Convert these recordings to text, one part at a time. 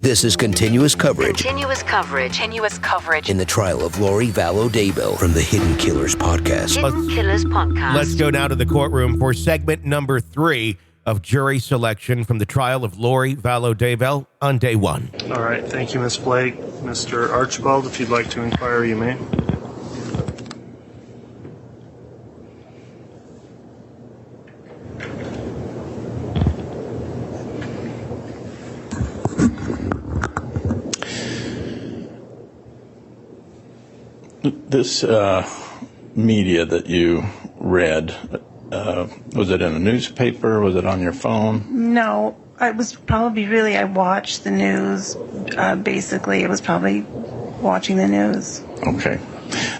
This is continuous coverage. Continuous coverage In the trial of Lori Vallow Daybell from the Hidden Killers podcast. Hidden Killers podcast. Let's go now to the courtroom for segment number 3 of jury selection from the trial of Lori Vallow Daybell on day 1. All right. Thank you, Ms. Blake. Mr. Archibald, if you'd like to inquire, you may. This media that you read, was it in a newspaper? Was it on your phone? No, I watched the news. Basically, it was probably watching the news. Okay.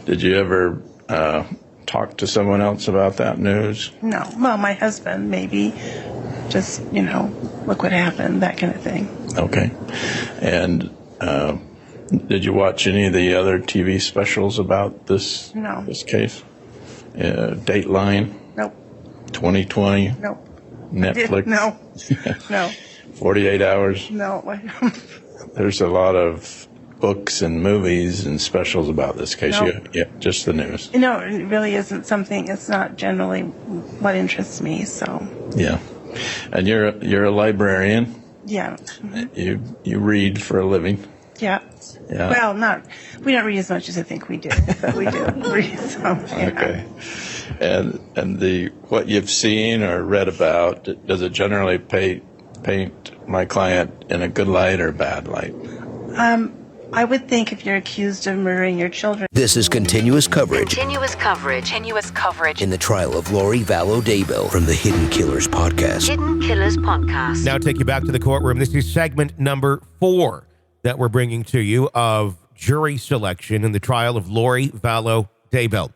Did you ever talk to someone else about that news? No. Well, my husband, maybe. Just, look what happened, that kind of thing. Okay. And did you watch any of the other TV specials about this No. this case? Dateline? Nope. 2020? Nope. Netflix? No. No. 48 Hours? No. There's a lot of books and movies and specials about this case. Nope. Yeah, just the news. No, it really isn't something. It's not generally what interests me. So. Yeah. And you're a librarian. Yeah. You read for a living. Yeah. Yeah. Well, we don't read as much as I think we do, but we do read some. Yeah. Okay. And what you've seen or read about, does it generally paint my client in a good light or bad light? I would think if you're accused of murdering your children. This is continuous coverage Continuous coverage. in the trial of Lori Vallow Daybell from the Hidden Killers podcast. Hidden Killers podcast. Now take you back to the courtroom. This is segment number 4 that we're bringing to you of jury selection in the trial of Lori Vallow Daybell.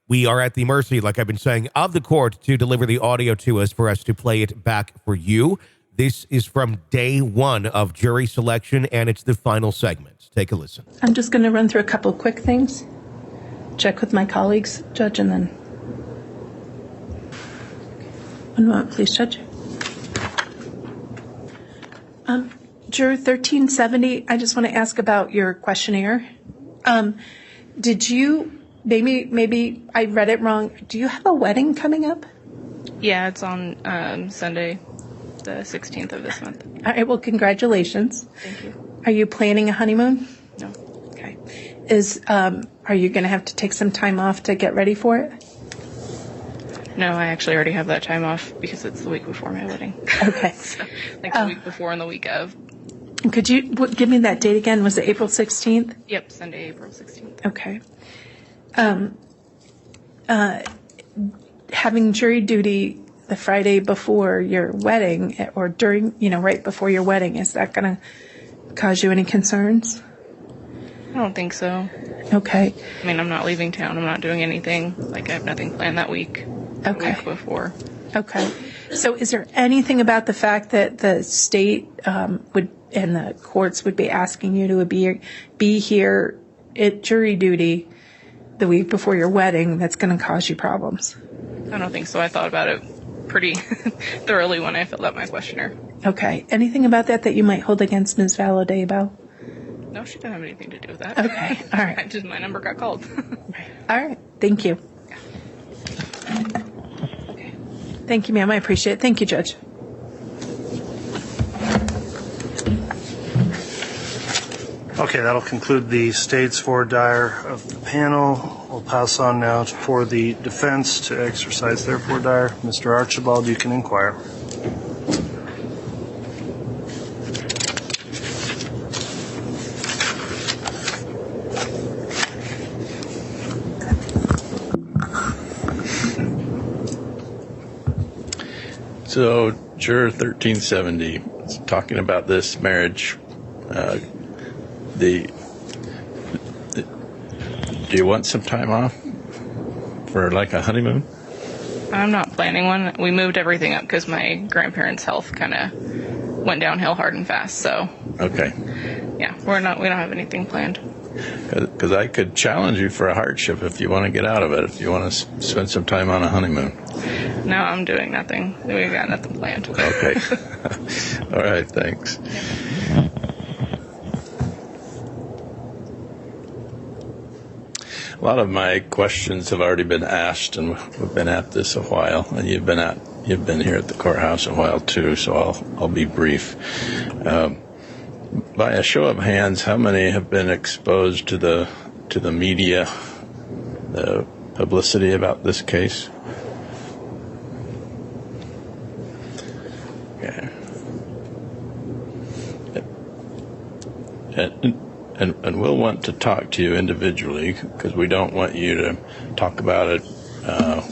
We are at the mercy, like I've been saying, of the court to deliver the audio to us for us to play it back for you. This is from day 1 of jury selection, and it's the final segment. Take a listen. I'm just going to run through a couple quick things. Check with my colleagues, Judge, and then... One moment, please, Judge. Juror 1370, I just want to ask about your questionnaire. Did you, maybe I read it wrong, do you have a wedding coming up? Yeah, it's on Sunday, the 16th of this month. All right, well, congratulations. Thank you. Are you planning a honeymoon? No. Okay. Are you going to have to take some time off to get ready for it? No, I actually already have that time off because it's the week before my wedding. Okay. So, the week before and the week of. Could you give me that date again? Was it April 16th? Yep, Sunday, April 16th. Okay. Having jury duty the Friday before your wedding or during, right before your wedding, is that going to cause you any concerns? I don't think so. Okay. I mean, I'm not leaving town. I'm not doing anything. I have nothing planned that week. Okay. The week before. Okay. So is there anything about the fact that the state would and the courts would be asking you to be here at jury duty the week before your wedding that's going to cause you problems? I don't think so. I thought about it pretty thoroughly when I filled out my questionnaire. Okay. Anything about that you might hold against Ms. Vallow Daybell? No, she didn't have anything to do with that. Okay. All right. Just my number got called. All right. Thank you. Okay. Thank you, ma'am. I appreciate it. Thank you, Judge. Okay, that'll conclude the state's voir dire of the panel. We'll pass on now for the defense to exercise their voir dire. Mr. Archibald, you can inquire. So, Juror 1370 is talking about this marriage. Do you want some time off for like a honeymoon? I'm not planning one. We moved everything up because my grandparents' health kind of went downhill hard and fast. So, Okay. yeah, we don't have anything planned. Because I could challenge you for a hardship if you want to get out of it, if you want to spend some time on a honeymoon. No, I'm doing nothing. We got nothing planned. Okay. All right, thanks. A lot of my questions have already been asked, and we've been at this a while, and you've been here at the courthouse a while too, so I'll be brief. By a show of hands, how many have been exposed to the media, the publicity about this case? Yeah. And we'll want to talk to you individually, because we don't want you to talk about it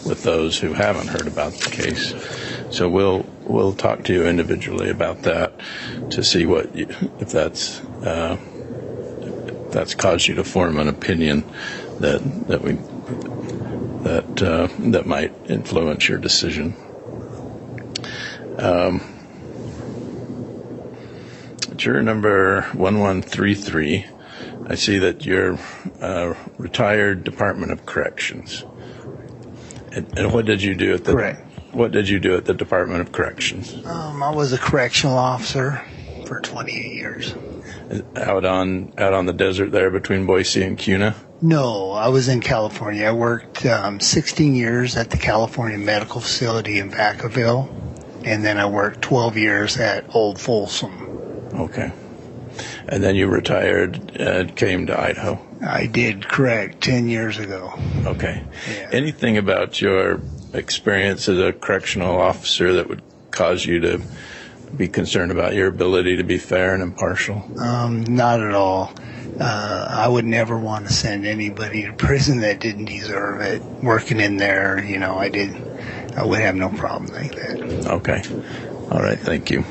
with those who haven't heard about the case. So we'll talk to you individually about that to see if that's caused you to form an opinion that might influence your decision. Juror number 1133. I see that you're retired Department of Corrections. And what did you do at the Correct. What did you do at the Department of Corrections? I was a correctional officer for 28 years. Out on the desert there between Boise and Kuna? No, I was in California. I worked 16 years at the California Medical Facility in Vacaville, and then I worked 12 years at Old Folsom. Okay. And then you retired and came to Idaho? I did, correct, 10 years ago. Okay. Yeah. Anything about your experience as a correctional officer that would cause you to be concerned about your ability to be fair and impartial? Not at all. I would never want to send anybody to prison that didn't deserve it. Working in there, I would have no problem like that. Okay. All right, thank you.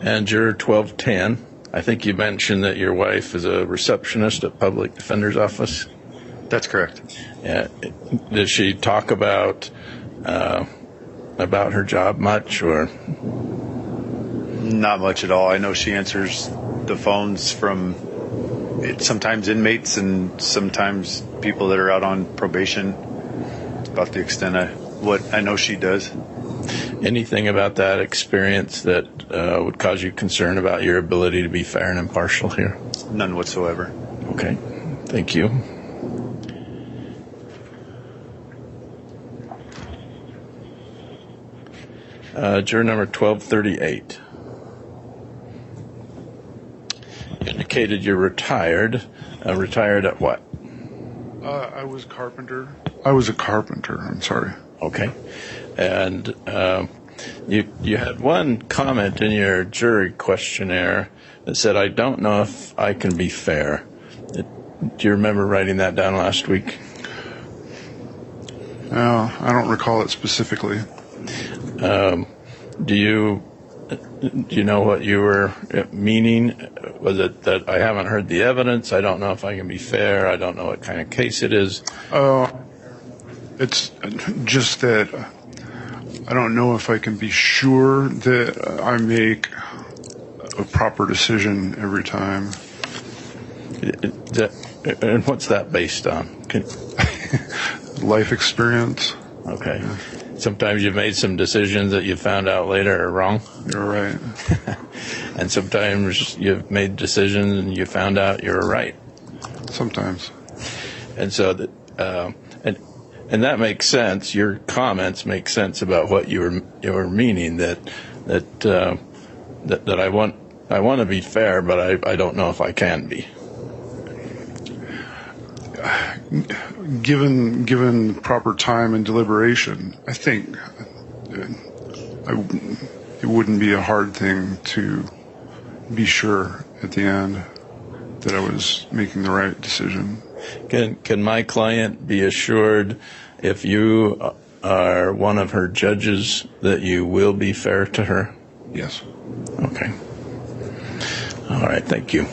And juror 1210, I think you mentioned that your wife is a receptionist at Public Defender's Office? That's correct. Yeah. Did she talk about her job much, or? Not much at all. I know she answers the phones from sometimes inmates and sometimes people that are out on probation. It's about the extent of what I know she does. Anything about that experience that would cause you concern about your ability to be fair and impartial here? None whatsoever. Okay. Thank you. Juror number 1238. You indicated you're retired. Retired at what? I was carpenter. I was a carpenter. I'm sorry. Okay. And you had one comment in your jury questionnaire that said, "I don't know if I can be fair." Do you remember writing that down last week? No, I don't recall it specifically. Do you know what you were meaning? Was it that I haven't heard the evidence? I don't know if I can be fair. I don't know what kind of case it is. It's just that I don't know if I can be sure that I make a proper decision every time. And what's that based on? Life experience. Okay. Sometimes you've made some decisions that you found out later are wrong. You're right. And sometimes you've made decisions and you found out you were right. Sometimes. And so that, and that makes sense. Your comments make sense about what you were meaning. That I want to be fair, but I don't know if I can be. Given proper time and deliberation, I think it wouldn't be a hard thing to be sure at the end that I was making the right decision. Can my client be assured, if you are one of her judges, that you will be fair to her? Yes. Okay. All right, thank you.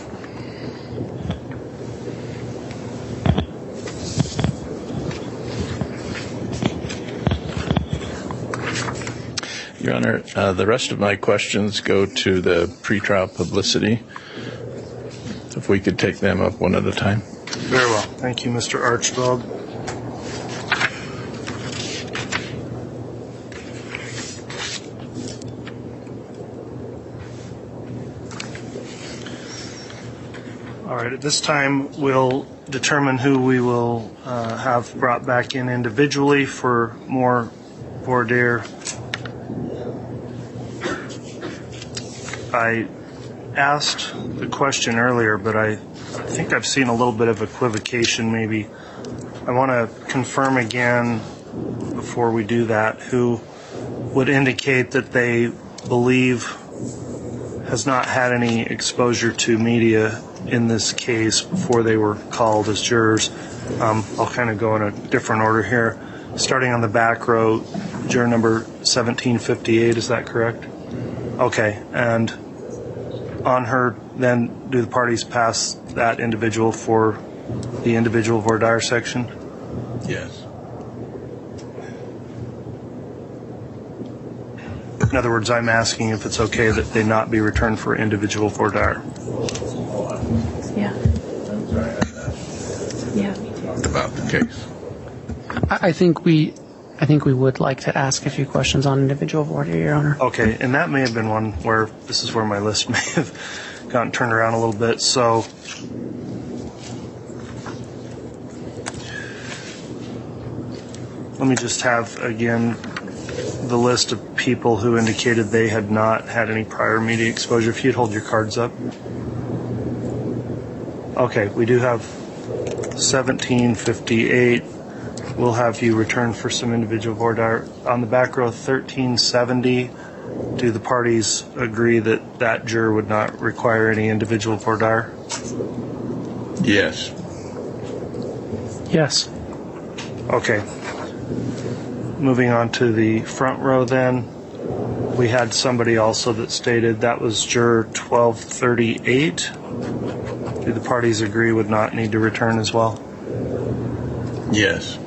Your Honor, the rest of my questions go to the pretrial publicity. If we could take them up one at a time. Very well. Thank you, Mr. Archibald. All right, at this time, we'll determine who we will have brought back in individually for more voir dire. I asked the question earlier, but I think I've seen a little bit of equivocation maybe. I want to confirm again before we do that who would indicate that they believe has not had any exposure to media in this case before they were called as jurors. I'll kind of go in a different order here. Starting on the back row, juror number 1758, is that correct? Okay, and on her, then do the parties pass that individual for the individual voir dire section? Yes. In other words, I'm asking if it's okay that they not be returned for individual voir dire. Yeah. Yeah. About the case. I think we would like to ask a few questions on individual voir dire, Your Honor. Okay, and that may have been one where this is where my list may have gotten turned around a little bit. So let me just have again the list of people who indicated they had not had any prior media exposure. If you'd hold your cards up. Okay, we do have 1758. We'll have you return for some individual voir dire. On the back row, 1370. Do the parties agree that that juror would not require any individual voir dire? Yes. Yes. Okay. Moving on to the front row then. We had somebody also that stated that was juror 1238. Do the parties agree would not need to return as well? Yes.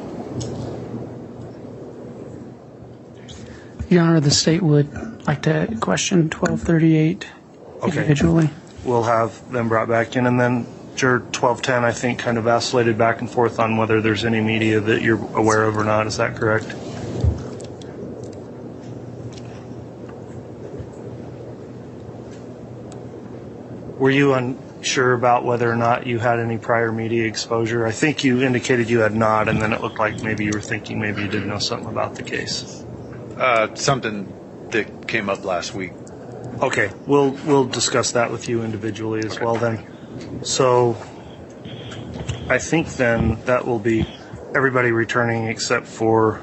Your Honor, the state would like to question 1238 individually. We'll have them brought back in, and then juror 1210, I think, kind of vacillated back and forth on whether there's any media that you're aware of or not. Is that correct? Were you unsure about whether or not you had any prior media exposure? I think you indicated you had not, and then it looked like maybe you were thinking maybe you did know something about the case. Something that came up last week. Okay, we'll discuss that with you individually as well then. So I think then that will be everybody returning except for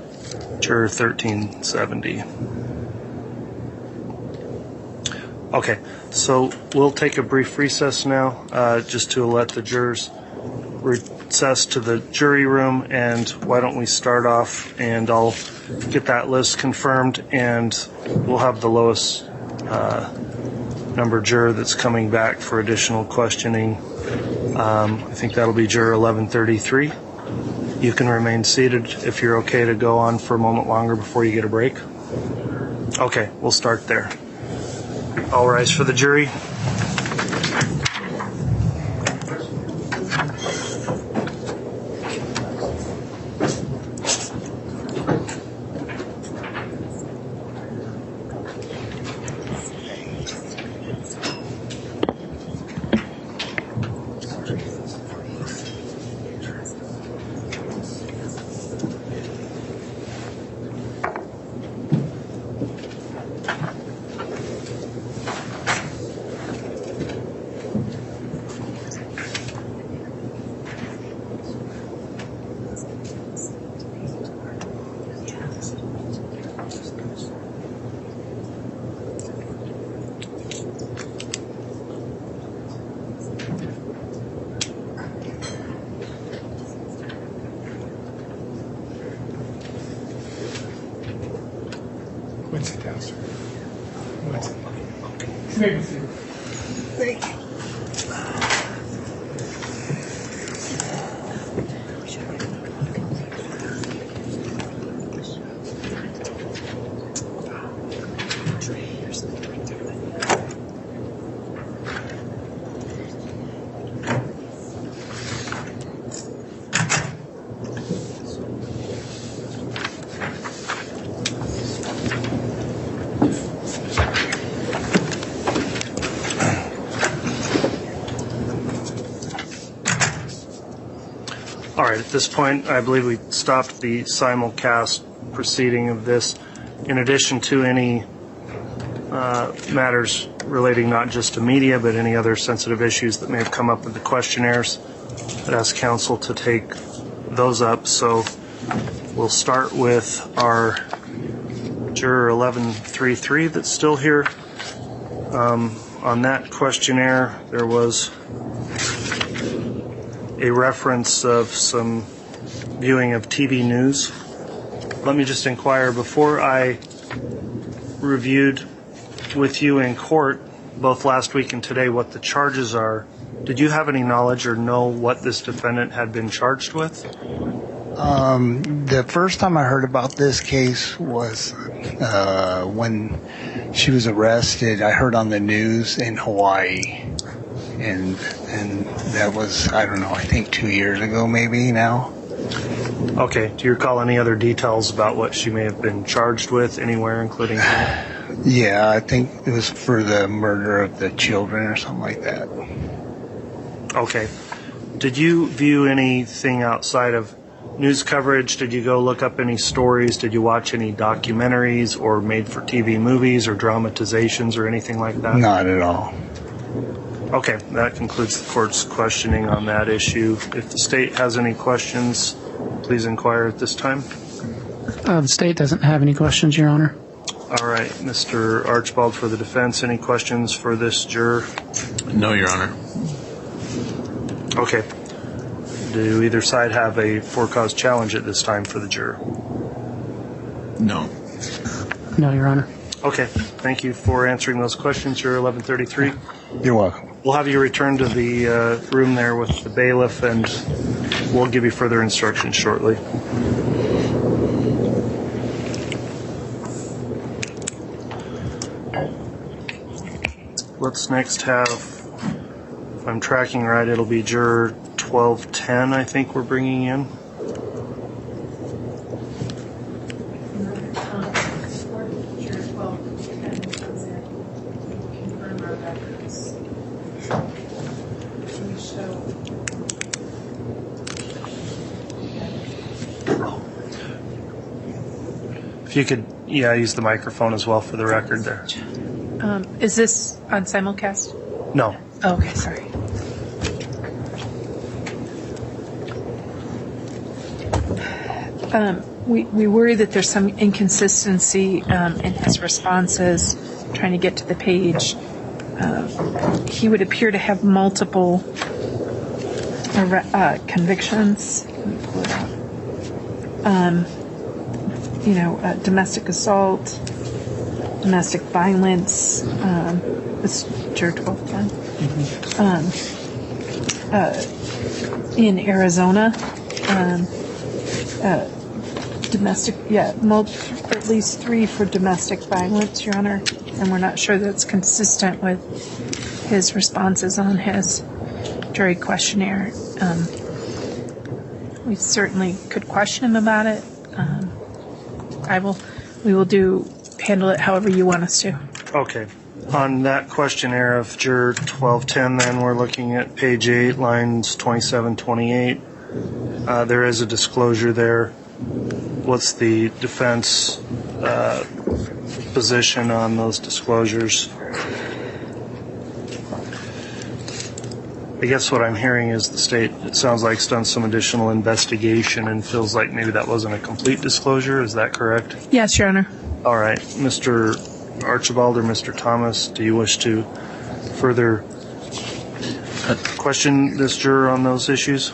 juror 1370. Okay, so we'll take a brief recess now just to let the jurors recess to the jury room, and why don't we start off and I'll get that list confirmed and we'll have the lowest number juror that's coming back for additional questioning. I think that'll be juror 1133. You can remain seated if you're okay to go on for a moment longer before you get a break. Okay, we'll start there. All rise for the jury. Sit down, sir. Thank you. right, at this point, I believe we stopped the simulcast proceeding of this. In addition to any matters relating not just to media, but any other sensitive issues that may have come up with the questionnaires, I'd ask counsel to take those up. So we'll start with our juror 1133 that's still here. On that questionnaire, there was a reference of some viewing of TV news. Let me just inquire, before I reviewed with you in court both last week and today what the charges are, did you have any knowledge or know what this defendant had been charged with? The first time I heard about this case was when she was arrested. I heard on the news in Hawaii, and that was, I don't know, I think 2 years ago maybe now. Okay. Do you recall any other details about what she may have been charged with anywhere, including here? Yeah, I think it was for the murder of the children or something like that. Okay. Did you view anything outside of news coverage? Did you go look up any stories? Did you watch any documentaries or made-for-TV movies or dramatizations or anything like that? Not at all. Okay, that concludes the court's questioning on that issue. If the state has any questions, please inquire at this time. The state doesn't have any questions, Your Honor. All right, Mr. Archibald for the defense, any questions for this juror? No, Your Honor. Okay. Do either side have a for-cause challenge at this time for the juror? No. No, Your Honor. Okay, thank you for answering those questions, Juror 1133. You're welcome. We'll have you return to the room there with the bailiff, and we'll give you further instructions shortly. Let's next have, if I'm tracking right, it'll be Juror 1210, I think we're bringing in. If you could, use the microphone as well for the record there. Is this on simulcast? No. Oh, okay, sorry. We worry that there's some inconsistency in his responses, trying to get to the page. He would appear to have multiple convictions. Let me pull it out. Domestic assault, domestic violence, it's juror 1210. In Arizona, domestic, at least 3 for domestic violence, Your Honor, and we're not sure that's consistent with his responses on his jury questionnaire. We certainly could question him about it. We will handle it however you want us to. Okay. On that questionnaire of Juror 1210, then we're looking at page 8, lines 27, 28. There is a disclosure there. What's the defense position on those disclosures? I guess what I'm hearing is the state, it sounds like, has done some additional investigation and feels like maybe that wasn't a complete disclosure. Is that correct? Yes, Your Honor. All right. Mr. Archibald or Mr. Thomas, do you wish to further question this juror on those issues?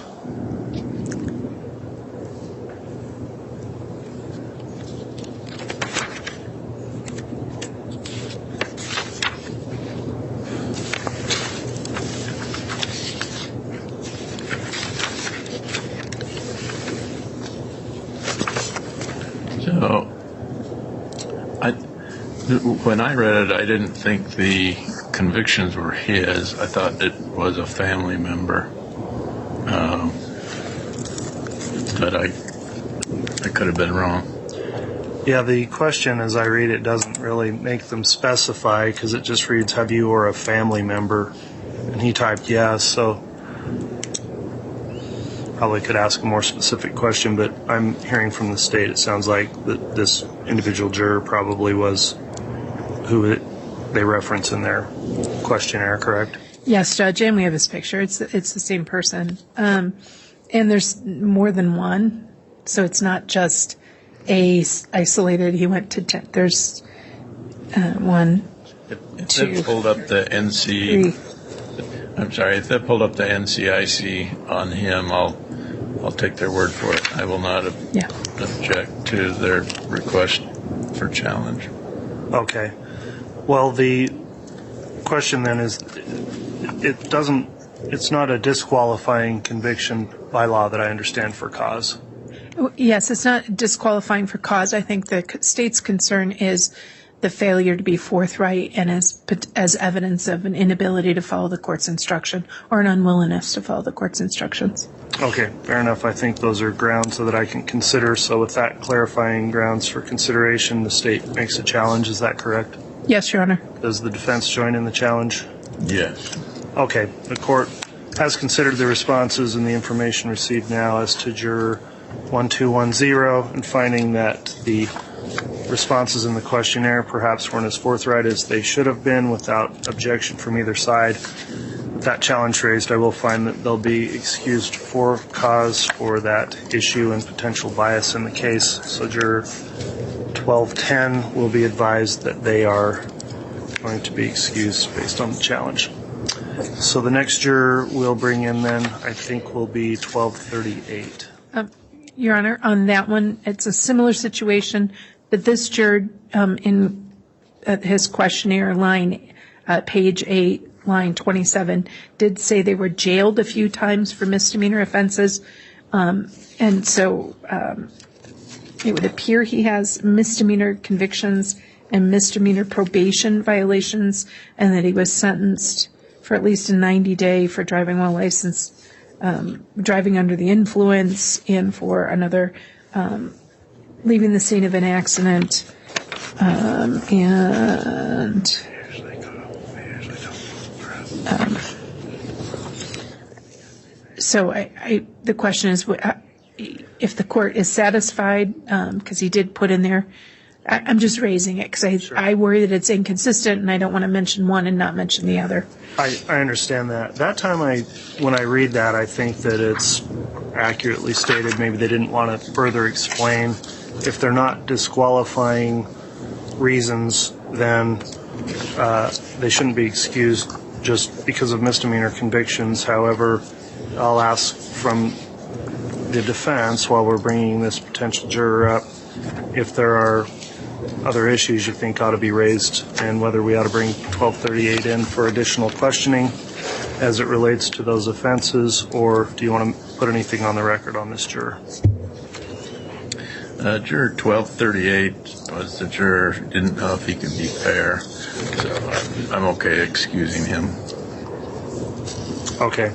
When I read it, I didn't think the convictions were his. I thought it was a family member. But I could have been wrong. Yeah, the question, as I read it, doesn't really make them specify because it just reads, have you or a family member? And he typed yes, so probably could ask a more specific question, but I'm hearing from the state, it sounds like that this individual juror probably was who they reference in their questionnaire, correct? Yes, Judge, and we have his picture. It's the same person. And there's more than one, so it's not just isolated. He went to 10. There's one, If two, they pulled up the NC, three. I'm sorry, if they pulled up the NCIC on him, I'll take their word for it. I will not object to their request for challenge. Okay. Well, the question then is, it's not a disqualifying conviction by law that I understand for cause. Yes, it's not disqualifying for cause. I think the state's concern is the failure to be forthright and as evidence of an inability to follow the court's instruction or an unwillingness to follow the court's instructions. Okay, fair enough. I think those are grounds so that I can consider. So with that clarifying grounds for consideration, the state makes a challenge. Is that correct? Yes, Your Honor. Does the defense join in the challenge? Yes. Okay. The court has considered the responses and the information received now as to juror 1210 and finding that the responses in the questionnaire perhaps weren't as forthright as they should have been without objection from either side. With that challenge raised, I will find that they'll be excused for cause for that issue and potential bias in the case. So juror 1210 will be advised that they are going to be excused based on the challenge. So the next juror we'll bring in then, I think, will be 1238. Your Honor, on that one, it's a similar situation that this juror in his questionnaire line, page 8, line 27, did say they were jailed a few times for misdemeanor offenses. And so it would appear he has misdemeanor convictions and misdemeanor probation violations, and that he was sentenced for at least a 90-day for driving while licensed, driving under the influence, and for another leaving the scene of an accident, so the question is, if the court is satisfied, because he did put in there, I'm just raising it because I worry that it's inconsistent and I don't want to mention one and not mention the other. I understand that. That time when I read that, I think that it's accurately stated. Maybe they didn't want to further explain. If they're not disqualifying reasons, then they shouldn't be excused just because of misdemeanor convictions. However, I'll ask from the defense while we're bringing this potential juror up if there are other issues you think ought to be raised and whether we ought to bring 1238 in for additional questioning as it relates to those offenses, or do you want to put anything on the record on this juror? Juror 1238 was the juror who didn't know if he could be fair, so I'm okay excusing him. Okay.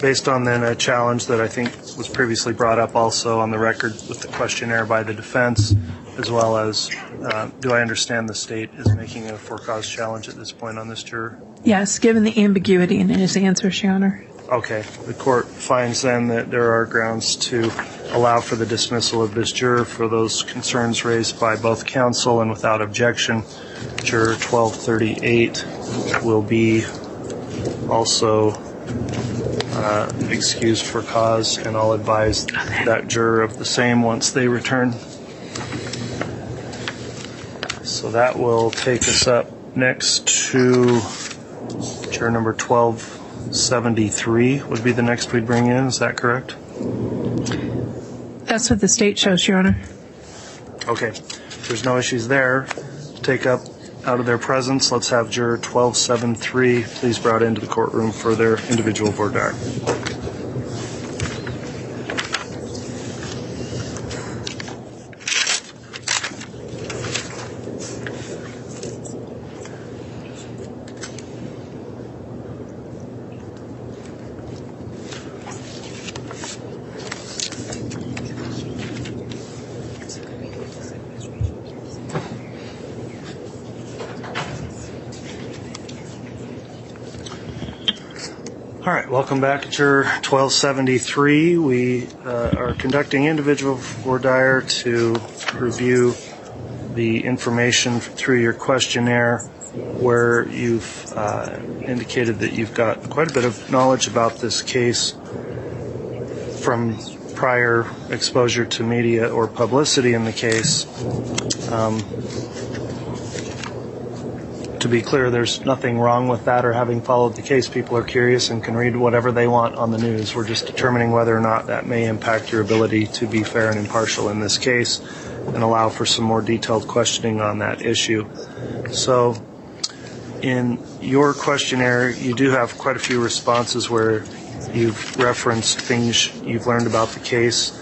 Based on then a challenge that I think was previously brought up also on the record with the questionnaire by the defense, as well as do I understand the state is making a for-cause challenge at this point on this juror? Yes, given the ambiguity in his answers, Your Honor. Okay. The court finds then that there are grounds to allow for the dismissal of this juror for those concerns raised by both counsel, and without objection, juror 1238 will be also excused for cause, and I'll advise that juror of the same once they return. So that will take us up next to juror number 1273 would be the next we'd bring in. Is that correct? That's what the state shows, Your Honor. Okay. If there's no issues there, take up out of their presence, let's have juror 1273 please brought into the courtroom for their individual voir dire. All right, welcome back at your 1273. We are conducting individual voir dire to review the information through your questionnaire, where you've indicated that you've got quite a bit of knowledge about this case from prior exposure to media or publicity in the case. To be clear, there's nothing wrong with that or having followed the case. People are curious and can read whatever they want on the news. We're just determining whether or not that may impact your ability to be fair and impartial in this case and allow for some more detailed questioning on that issue. So in your questionnaire, you do have quite a few responses where you've referenced things you've learned about the case.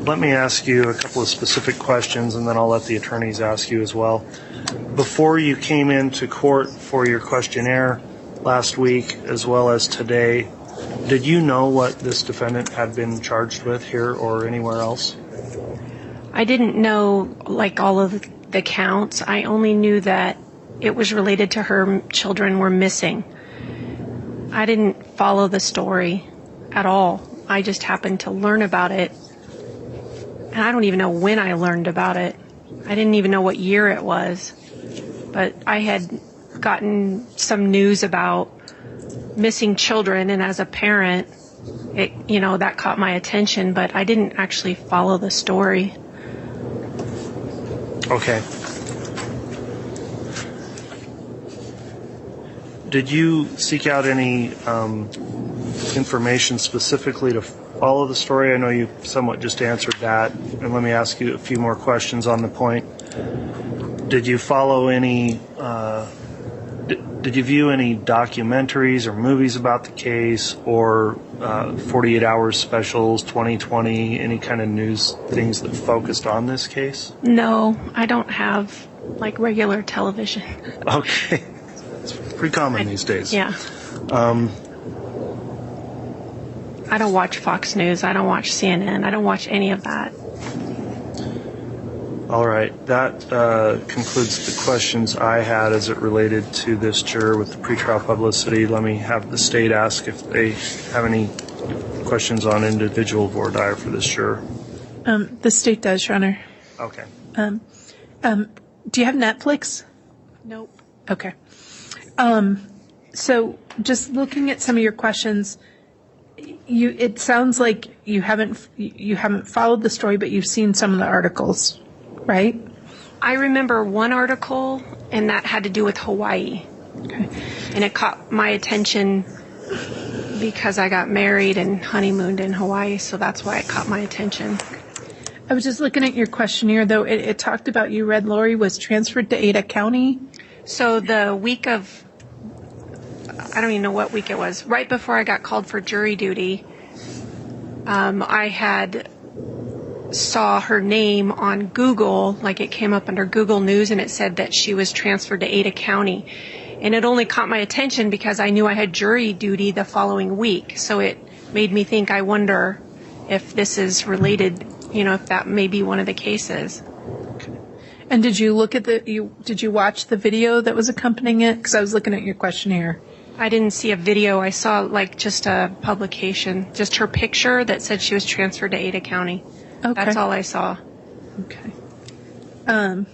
Let me ask you a couple of specific questions, and then I'll let the attorneys ask you as well. Before you came into court for your questionnaire last week, as well as today, did you know what this defendant had been charged with here or anywhere else? I didn't know, like, all of the counts. I only knew that it was related to her children were missing. I didn't follow the story at all. I just happened to learn about it. And I don't even know when I learned about it. I didn't even know what year it was. But I had gotten some news about missing children, and as a parent, that caught my attention, but I didn't actually follow the story. Okay. Did you seek out any information specifically to follow the story? I know you somewhat just answered that, and let me ask you a few more questions on the point. Did you follow any, did you view any documentaries or movies about the case, or 48 hours specials, 2020, any kind of news things that focused on this case? No, I don't have, regular television. Okay. It's pretty common these days. Yeah. I don't watch Fox News. I don't watch CNN. I don't watch any of that. All right. That concludes the questions I had as it related to this juror with the pretrial publicity. Let me have the state ask if they have any questions on individual voir dire for this juror. The state does, Your Honor. Okay. Do you have Netflix? Nope. Okay. So just looking at some of your questions, it sounds like you haven't followed the story, but you've seen some of the articles, right? I remember one article, and that had to do with Hawaii. Okay. And it caught my attention because I got married and honeymooned in Hawaii, so that's why it caught my attention. I was just looking at your questionnaire, though. It talked about you read Lori was transferred to Ada County. So the week of, I don't even know what week it was, right before I got called for jury duty, I had saw her name on Google, it came up under Google News, and it said that she was transferred to Ada County. And it only caught my attention because I knew I had jury duty the following week. So it made me think, I wonder if this is related, if that may be one of the cases. And did you look at did you watch the video that was accompanying it? Because I was looking at your questionnaire. I didn't see a video. I saw just a publication, just her picture that said she was transferred to Ada County. Okay. That's all I saw. Okay. I'm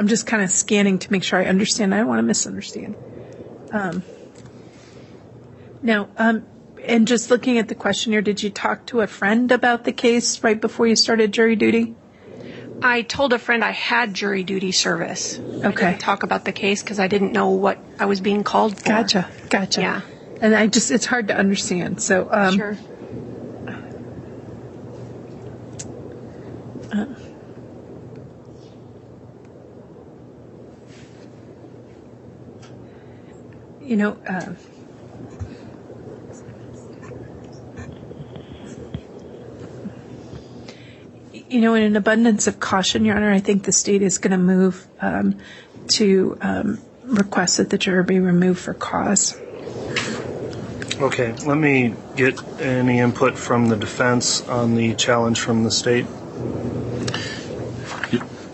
just kind of scanning to make sure I understand. I don't want to misunderstand. Now, and just looking at the questionnaire, did you talk to a friend about the case right before you started jury duty? I told a friend I had jury duty service. Okay. I didn't talk about the case because I didn't know what I was being called for. Gotcha. Yeah. And it's hard to understand. So, sure. In an abundance of caution, Your Honor, I think the state is going to move to request that the juror be removed for cause. Okay, let me get any input from the defense on the challenge from the state.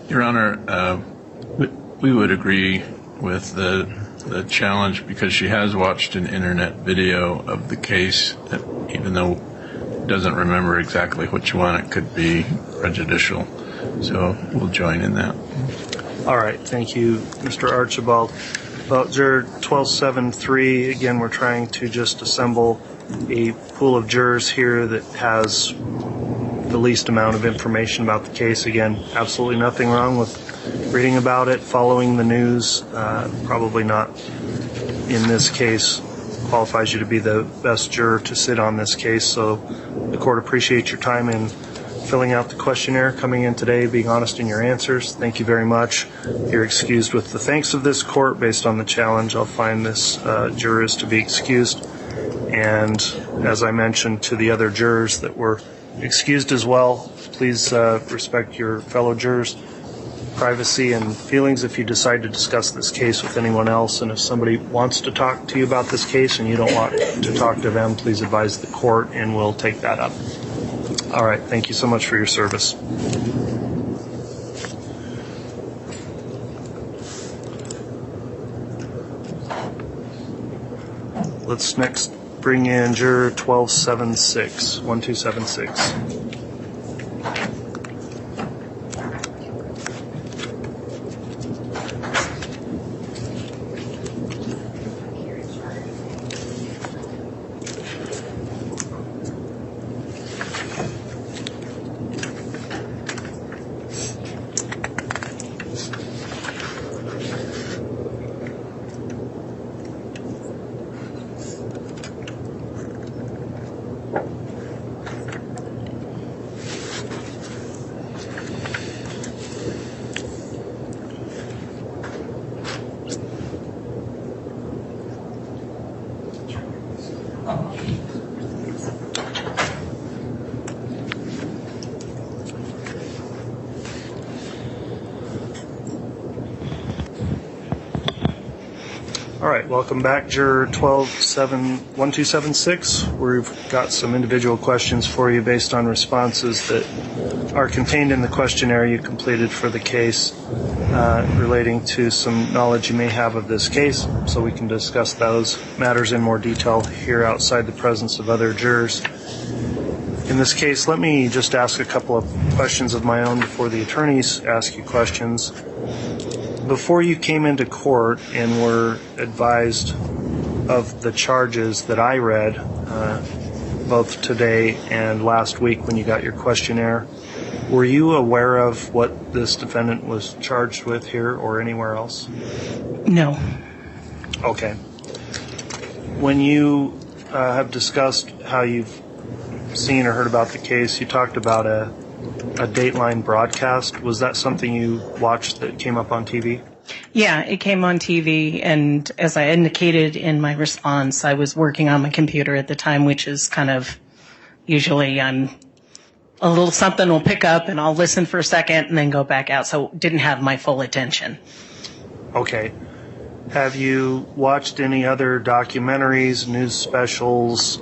Your Honor, we would agree with the the challenge because she has watched an internet video of the case, even though doesn't remember exactly which one. It could be prejudicial. So we'll join in that. All right. Thank you, Mr. Archibald. Well, Juror 1273, again, we're trying to just assemble a pool of jurors here that has the least amount of information about the case. Again, absolutely nothing wrong with reading about it, following the news. Probably not, in this case, qualifies you to be the best juror to sit on this case. So the court appreciates your time in filling out the questionnaire, coming in today, being honest in your answers. Thank you very much. You're excused with the thanks of this court. Based on the challenge, I'll find this juror is to be excused. And as I mentioned to the other jurors that were excused as well, please respect your fellow jurors' privacy and feelings if you decide to discuss this case with anyone else. And if somebody wants to talk to you about this case and you don't want to talk to them, please advise the court and we'll take that up. All right. Thank you so much for your service. Let's next bring in juror 1276. All right, welcome back, Juror 1276. We've got some individual questions for you based on responses that are contained in the questionnaire you completed for the case relating to some knowledge you may have of this case, so we can discuss those matters in more detail here outside the presence of other jurors. In this case, let me just ask a couple of questions of my own before the attorneys ask you questions. Before you came into court and were advised of the charges that I read, both today and last week when you got your questionnaire, were you aware of what this defendant was charged with here or anywhere else? No. Okay. When you have discussed how you've seen or heard about the case, you talked about a Dateline broadcast. Was that something you watched that came up on TV? Yeah, it came on TV, and as I indicated in my response, I was working on my computer at the time, which is kind of usually I'm a little something will pick up and I'll listen for a second and then go back out, so it didn't have my full attention. Okay. Have you watched any other documentaries, news specials,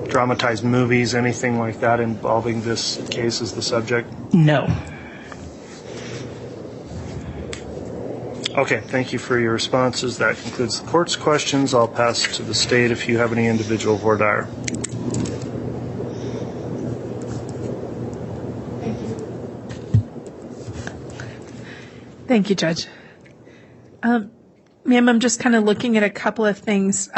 dramatized movies, anything like that involving this case as the subject? No. Okay, thank you for your responses. That concludes the court's questions. I'll pass to the state if you have any individual voir dire. Thank you, Judge. Ma'am, I'm just kind of looking at a couple of things.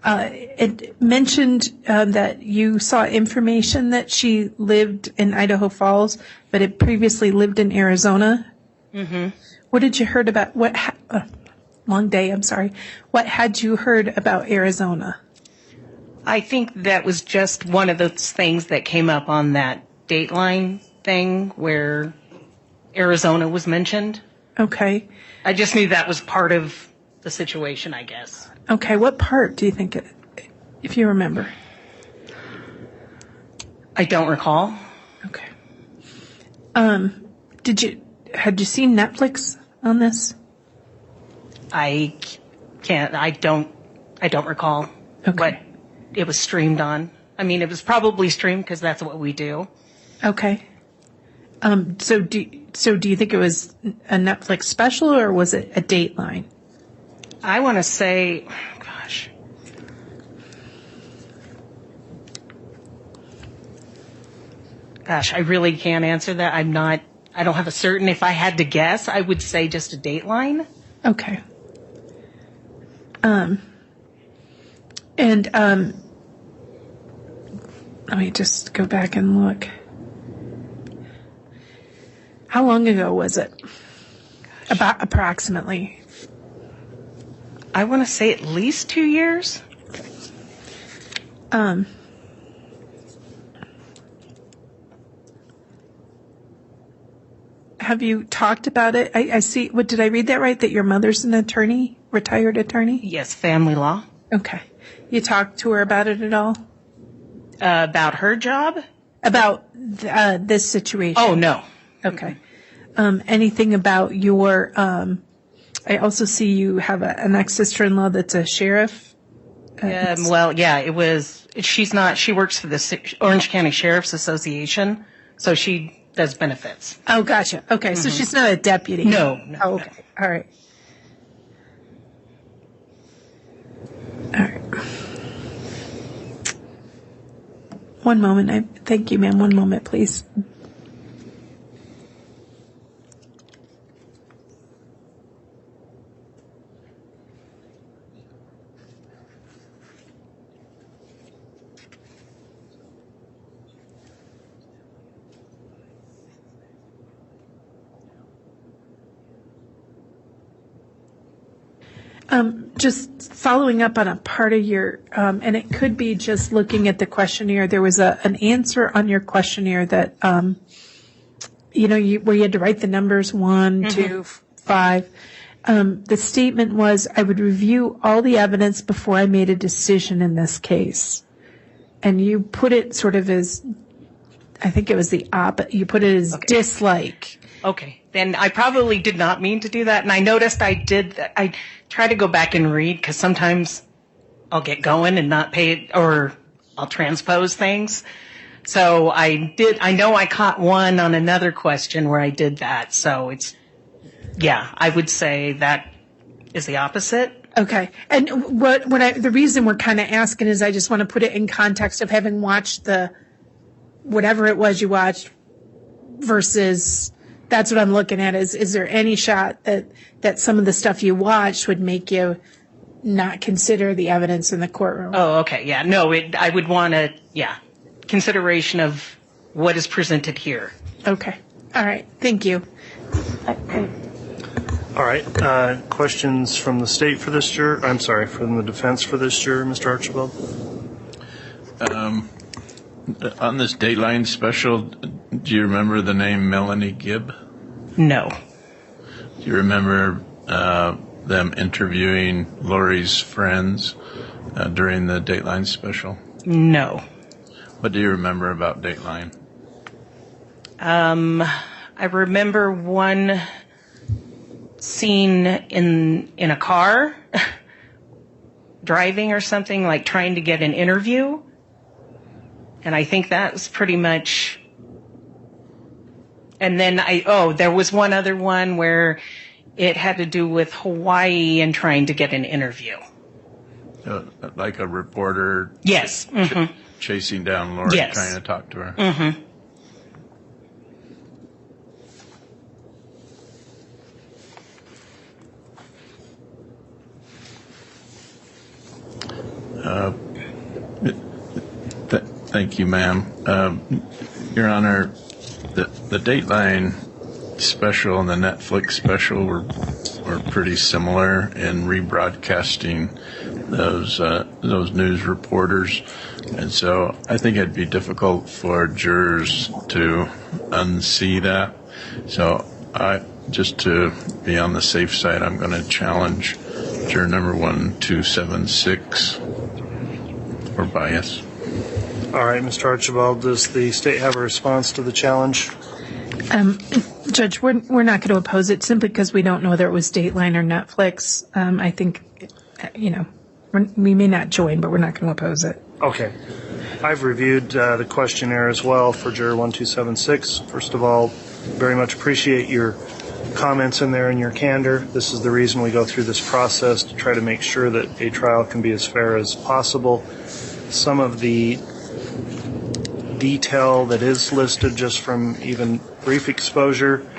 It mentioned that you saw information that she lived in Idaho Falls, but had previously lived in Arizona. Mm-hmm. What did you heard about, long day, I'm sorry. What had you heard about Arizona? I think that was just one of those things that came up on that Dateline thing where Arizona was mentioned. Okay. I just knew that was part of the situation, I guess. Okay, what part do you think, if you remember? I don't recall. Okay. Had you seen Netflix on this? I don't recall what it was streamed on. I mean, it was probably streamed because that's what we do. Okay. So do you think it was a Netflix special or was it a Dateline? I want to say, gosh. Gosh, I really can't answer that. I don't have a certain. If I had to guess, I would say just a Dateline. Okay. Let me just go back and look. How long ago was it? Gosh. About approximately. I want to say at least 2 years. Have you talked about it? I see. What did I read that right? That your mother's an attorney, retired attorney? Yes, family law. Okay. You talked to her about it at all? About her job? About this situation? Oh, no. Okay. Anything about your? I also see you have an ex-sister-in-law that's a sheriff. Well, yeah, it was. She's not. She works for the Orange County Sheriff's Association, so she does benefits. Oh, gotcha. Okay, so she's not a deputy. No. Oh, okay. No. All right. All right. One moment. Thank you, ma'am. One moment, please. Just following up on a part of your, and it could be just looking at the questionnaire. There was an answer on your questionnaire that, where you had to write the numbers 1, 2, 5. The statement was, I would review all the evidence before I made a decision in this case. And you put it sort of as, I think it was the opposite. You put it as dislike. Okay. Then I probably did not mean to do that. And I noticed I did that. I try to go back and read because sometimes I'll get going and not pay it, or I'll transpose things. So I know I caught one on another question where I did that. So I would say that is the opposite. Okay. And the reason we're kind of asking is I just want to put it in context of having watched whatever it was you watched versus that's what I'm looking at is there any shot that some of the stuff you watched would make you not consider the evidence in the courtroom? Oh, okay. Yeah. No, I would want consideration of what is presented here. Okay. All right. Thank you. Okay. All right. Questions from the state for this juror? I'm sorry, from the defense for this juror, Mr. Archibald? On this Dateline special, do you remember the name Melanie Gibb? No. Do you remember them interviewing Lori's friends during the Dateline special? No. What do you remember about Dateline? I remember one scene in a car driving or something, like trying to get an interview. And I think that was pretty much. And then there was one other one where it had to do with Hawaii and trying to get an interview. Like a reporter. Yes. Chasing down Lori, yes. Trying to talk to her. Thank you, ma'am. Your Honor, the Dateline special and the Netflix special were pretty similar in rebroadcasting those news reporters, and so I think it'd be difficult for jurors to unsee that. So just to be on the safe side, I'm going to challenge juror number 1276 for bias. All right, Mr. Archibald, does the state have a response to the challenge? Judge, we're not going to oppose it simply because we don't know whether it was Dateline or Netflix. I think, we may not join, but we're not going to oppose it. Okay. I've reviewed the questionnaire as well for juror 1276. First of all, very much appreciate your comments in there and your candor. This is the reason we go through this process, to try to make sure that a trial can be as fair as possible. Some of the detail that is listed just from even brief exposure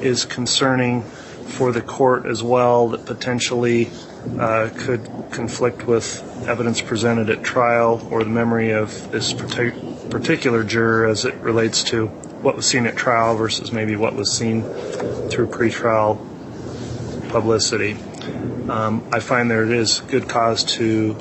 is concerning for the court as well, that potentially could conflict with evidence presented at trial or the memory of this particular juror as it relates to what was seen at trial versus maybe what was seen through pretrial publicity. I find there is good cause to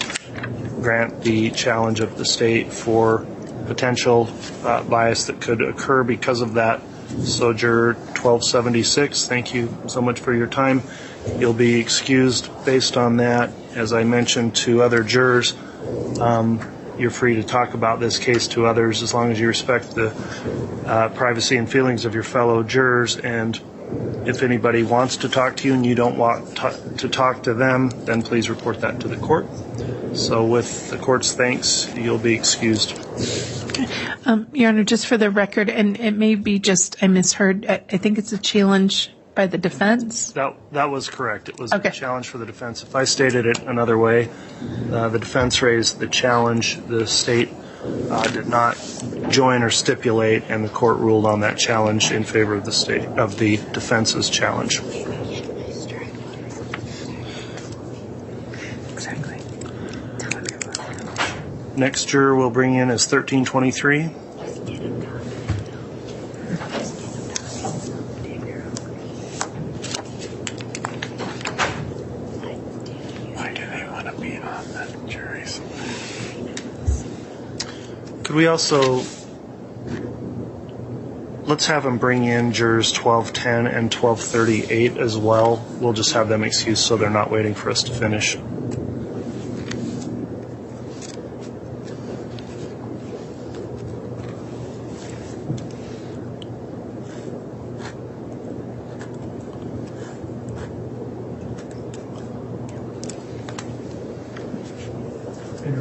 grant the challenge of the state for potential bias that could occur because of that. So juror 1276, thank you so much for your time. You'll be excused based on that. As I mentioned to other jurors, you're free to talk about this case to others as long as you respect the privacy and feelings of your fellow jurors. And if anybody wants to talk to you and you don't want to talk to them, then please report that to the court. So with the court's thanks, you'll be excused. Your Honor, just for the record, and it may be just I misheard, I think it's a challenge by the defense? That was correct. It was a challenge for the defense. If I stated it another way, the defense raised the challenge. The state did not join or stipulate, and the court ruled on that challenge in favor of the defense's challenge. Exactly. Next juror we'll bring in is 1323. Could we also, let's have them bring in jurors 1210 and 1238 as well. We'll just have them excused so they're not waiting for us to finish. Your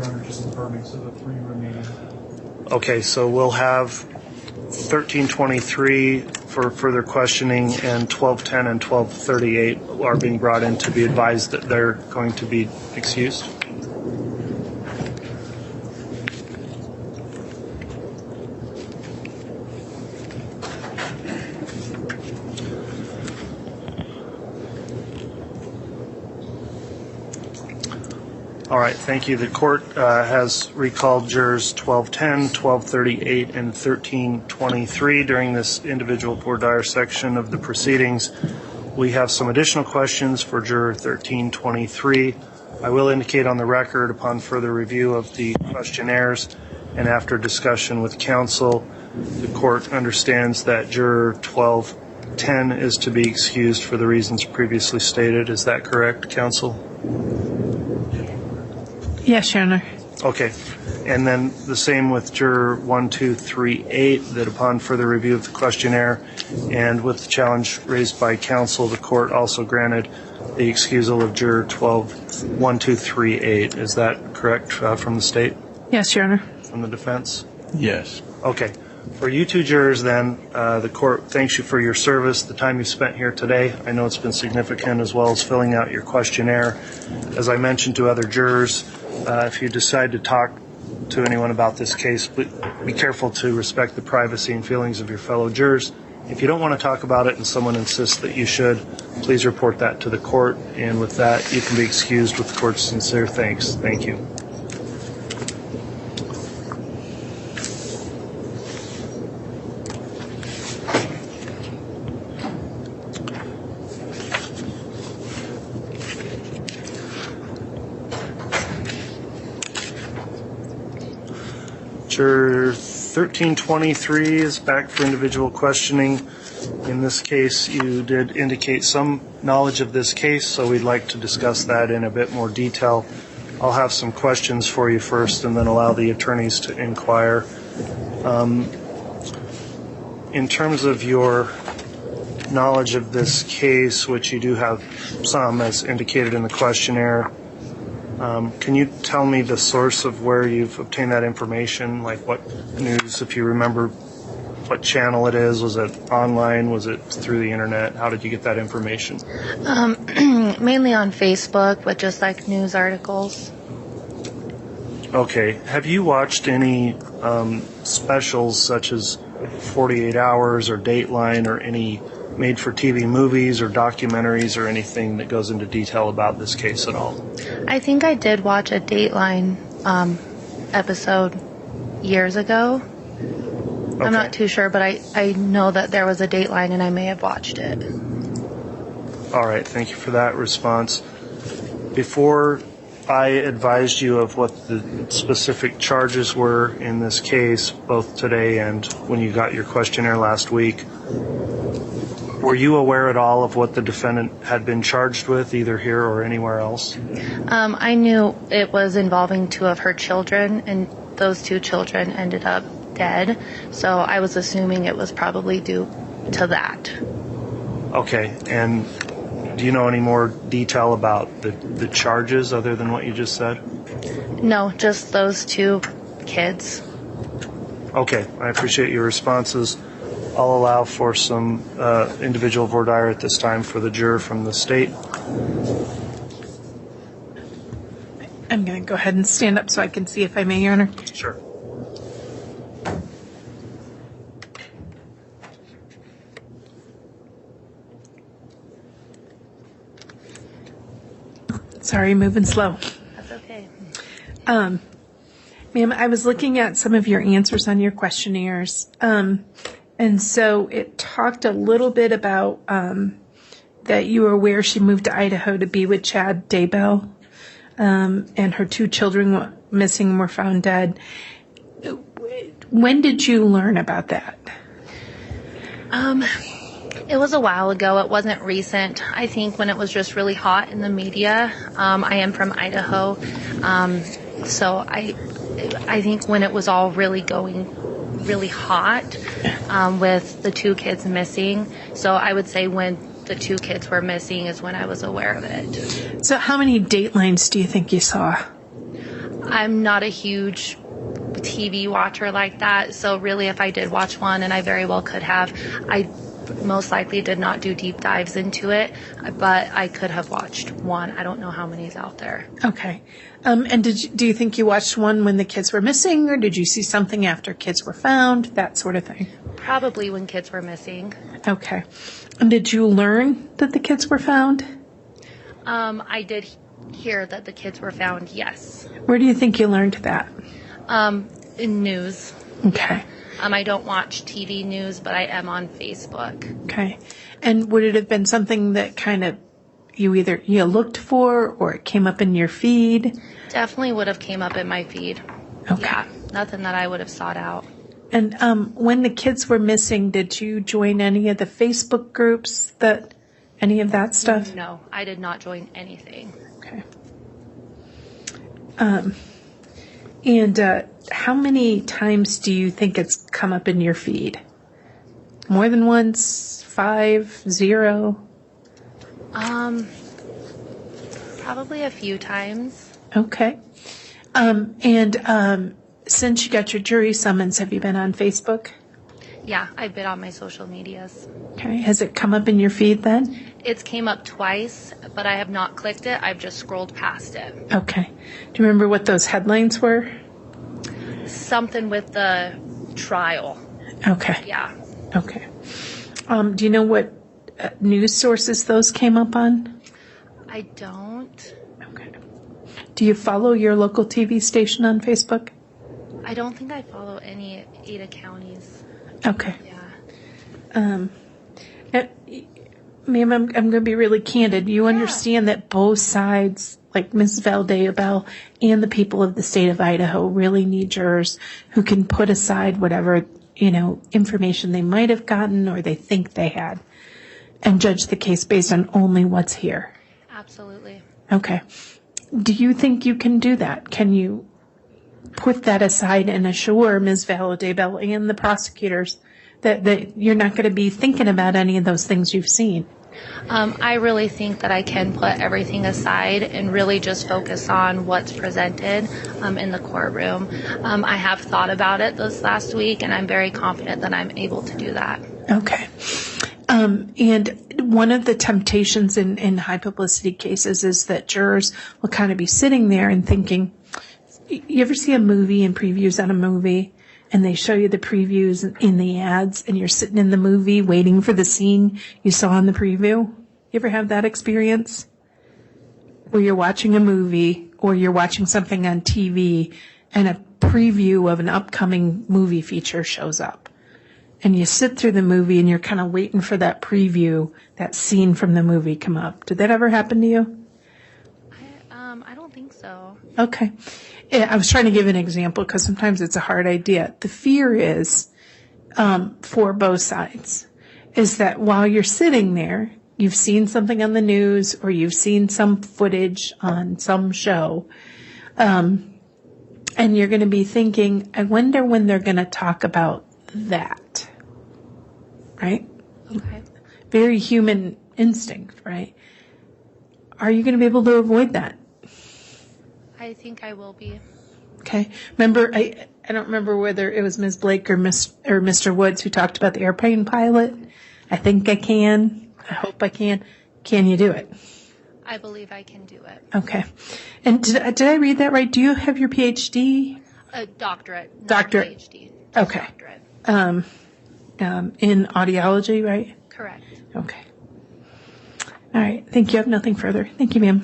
Honor, just confirming, so the three remaining. Okay, so we'll have 1323 for further questioning, and 1210 and 1238 are being brought in to be advised that they're going to be excused. All right, thank you. The court has recalled jurors 1210, 1238, and 1323 during this individual voir dire section of the proceedings. We have some additional questions for juror 1323. I will indicate on the record upon further review of the questionnaires and after discussion with counsel, the court understands that juror 1210 is to be excused for the reasons previously stated. Is that correct, counsel? Yes, Your Honor. Okay. And then the same with juror 1238, that upon further review of the questionnaire and with the challenge raised by counsel, the court also granted the excusal of juror 1238. Is that correct from the state? Yes, Your Honor. From the defense? Yes. Okay. For you two jurors then, the court thanks you for your service, the time you spent here today. I know it's been significant, as well as filling out your questionnaire. As I mentioned to other jurors, if you decide to talk to anyone about this case, be careful to respect the privacy and feelings of your fellow jurors. If you don't want to talk about it and someone insists that you should, please report that to the court. And with that, you can be excused with the court's sincere thanks. Thank you. Juror 1323 is back for individual questioning. In this case, you did indicate some knowledge of this case, so we'd like to discuss that in a bit more detail. I'll have some questions for you first and then allow the attorneys to inquire. In terms of your knowledge of this case, which you do have some as indicated in the questionnaire, can you tell me the source of where you've obtained that information? Like what news, if you remember what channel it is? Was it online? Was it through the internet? How did you get that information? Mainly on Facebook, but just like news articles. Okay. Have you watched any specials such as 48 Hours or Dateline or any made-for-TV movies or documentaries or anything that goes into detail about this case at all? I think I did watch a Dateline episode years ago. Okay. I'm not too sure, but I know that there was a Dateline and I may have watched it. All right. Thank you for that response. Before I advised you of what the specific charges were in this case, both today and when you got your questionnaire last week, were you aware at all of what the defendant had been charged with, either here or anywhere else? I knew it was involving two of her children, and those two children ended up dead. So I was assuming it was probably due to that. Okay. And do you know any more detail about the charges other than what you just said? No, just those two kids. Okay. I appreciate your responses. I'll allow for some individual voir dire at this time for the juror from the state. I'm going to go ahead and stand up so I can see if I may, Your Honor. Sure. Sorry, moving slow. That's okay. Ma'am, I was looking at some of your answers on your questionnaires. And so it talked a little bit about that you were aware she moved to Idaho to be with Chad Daybell, and her two children missing were found dead. When did you learn about that? It was a while ago. It wasn't recent. I think when it was just really hot in the media. I am from Idaho, so I think when it was all really going really hot with the two kids missing. So I would say when the two kids were missing is when I was aware of it. So how many Datelines do you think you saw? I'm not a huge TV watcher like that. So really if I did watch one, and I very well could have, I most likely did not do deep dives into it, but I could have watched one. I don't know how many is out there. Okay. And do you think you watched one when the kids were missing, or did you see something after kids were found, that sort of thing? Probably when kids were missing. Okay. And did you learn that the kids were found? I did hear that the kids were found, yes. Where do you think you learned that? In news. Okay. I don't watch TV news, but I am on Facebook. Okay. And would it have been something that kind of you looked for, or it came up in your feed? Definitely would have came up in my feed. Okay. Yeah, nothing that I would have sought out. And when the kids were missing, did you join any of the Facebook groups, any of that stuff? No, I did not join anything. Okay. And how many times do you think it's come up in your feed? More than once? 5? 0? Probably a few times. Okay. And since you got your jury summons, have you been on Facebook? Yeah, I've been on my social medias. Okay. Has it come up in your feed then? It's came up twice, but I have not clicked it. I've just scrolled past it. Okay. Do you remember what those headlines were? Something with the trial. Okay. Yeah. Okay. Do you know what news sources those came up on? I don't. Okay. Do you follow your local TV station on Facebook? I don't think I follow any Ada counties. Okay. Yeah. Ma'am, I'm going to be really candid. You understand that both sides, like Ms. Vallow Daybell and the people of the state of Idaho, really need jurors who can put aside whatever, information they might have gotten or they think they had and judge the case based on only what's here. Absolutely. Okay. Do you think you can do that? Can you put that aside and assure Ms. Vallow Daybell and the prosecutors that you're not going to be thinking about any of those things you've seen? I really think that I can put everything aside and really just focus on what's presented in the courtroom. I have thought about it this last week, and I'm very confident that I'm able to do that. Okay. And one of the temptations in high publicity cases is that jurors will kind of be sitting there and thinking, you ever see a movie and previews on a movie, and they show you the previews in the ads, and you're sitting in the movie waiting for the scene you saw in the preview? You ever have that experience? Where you're watching a movie or you're watching something on TV and a preview of an upcoming movie feature shows up. And you sit through the movie and you're kind of waiting for that preview, that scene from the movie come up. Did that ever happen to you? I don't think so. Okay. Yeah, I was trying to give an example because sometimes it's a hard idea. The fear is, for both sides, is that while you're sitting there, you've seen something on the news or you've seen some footage on some show, and you're going to be thinking, I wonder when they're going to talk about that. Right? Okay. Very human instinct, right? Are you going to be able to avoid that? I think I will be. Okay. Remember, I don't remember whether it was Ms. Blake or Mr. Woods who talked about the airplane pilot. I think I can. I hope I can. Can you do it? I believe I can do it. Okay. And did I read that right? Do you have your PhD? A doctorate. Not Doctorate. PhD. Okay. Doctorate. In audiology, right? Correct. Okay. All right. Thank you. I have nothing further. Thank you, ma'am.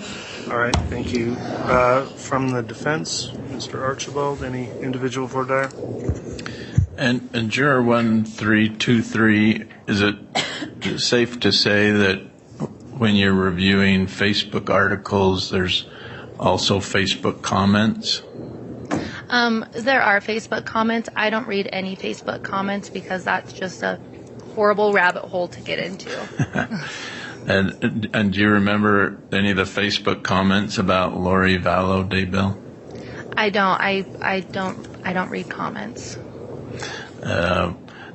All right, thank you. From the defense, Mr. Archibald, any individual voir dire? And Juror 1323, is it safe to say that when you're reviewing Facebook articles, there's also Facebook comments? There are Facebook comments. I don't read any Facebook comments because that's just a horrible rabbit hole to get into. And do you remember any of the Facebook comments about Lori Vallow Daybell? I don't. I don't read comments.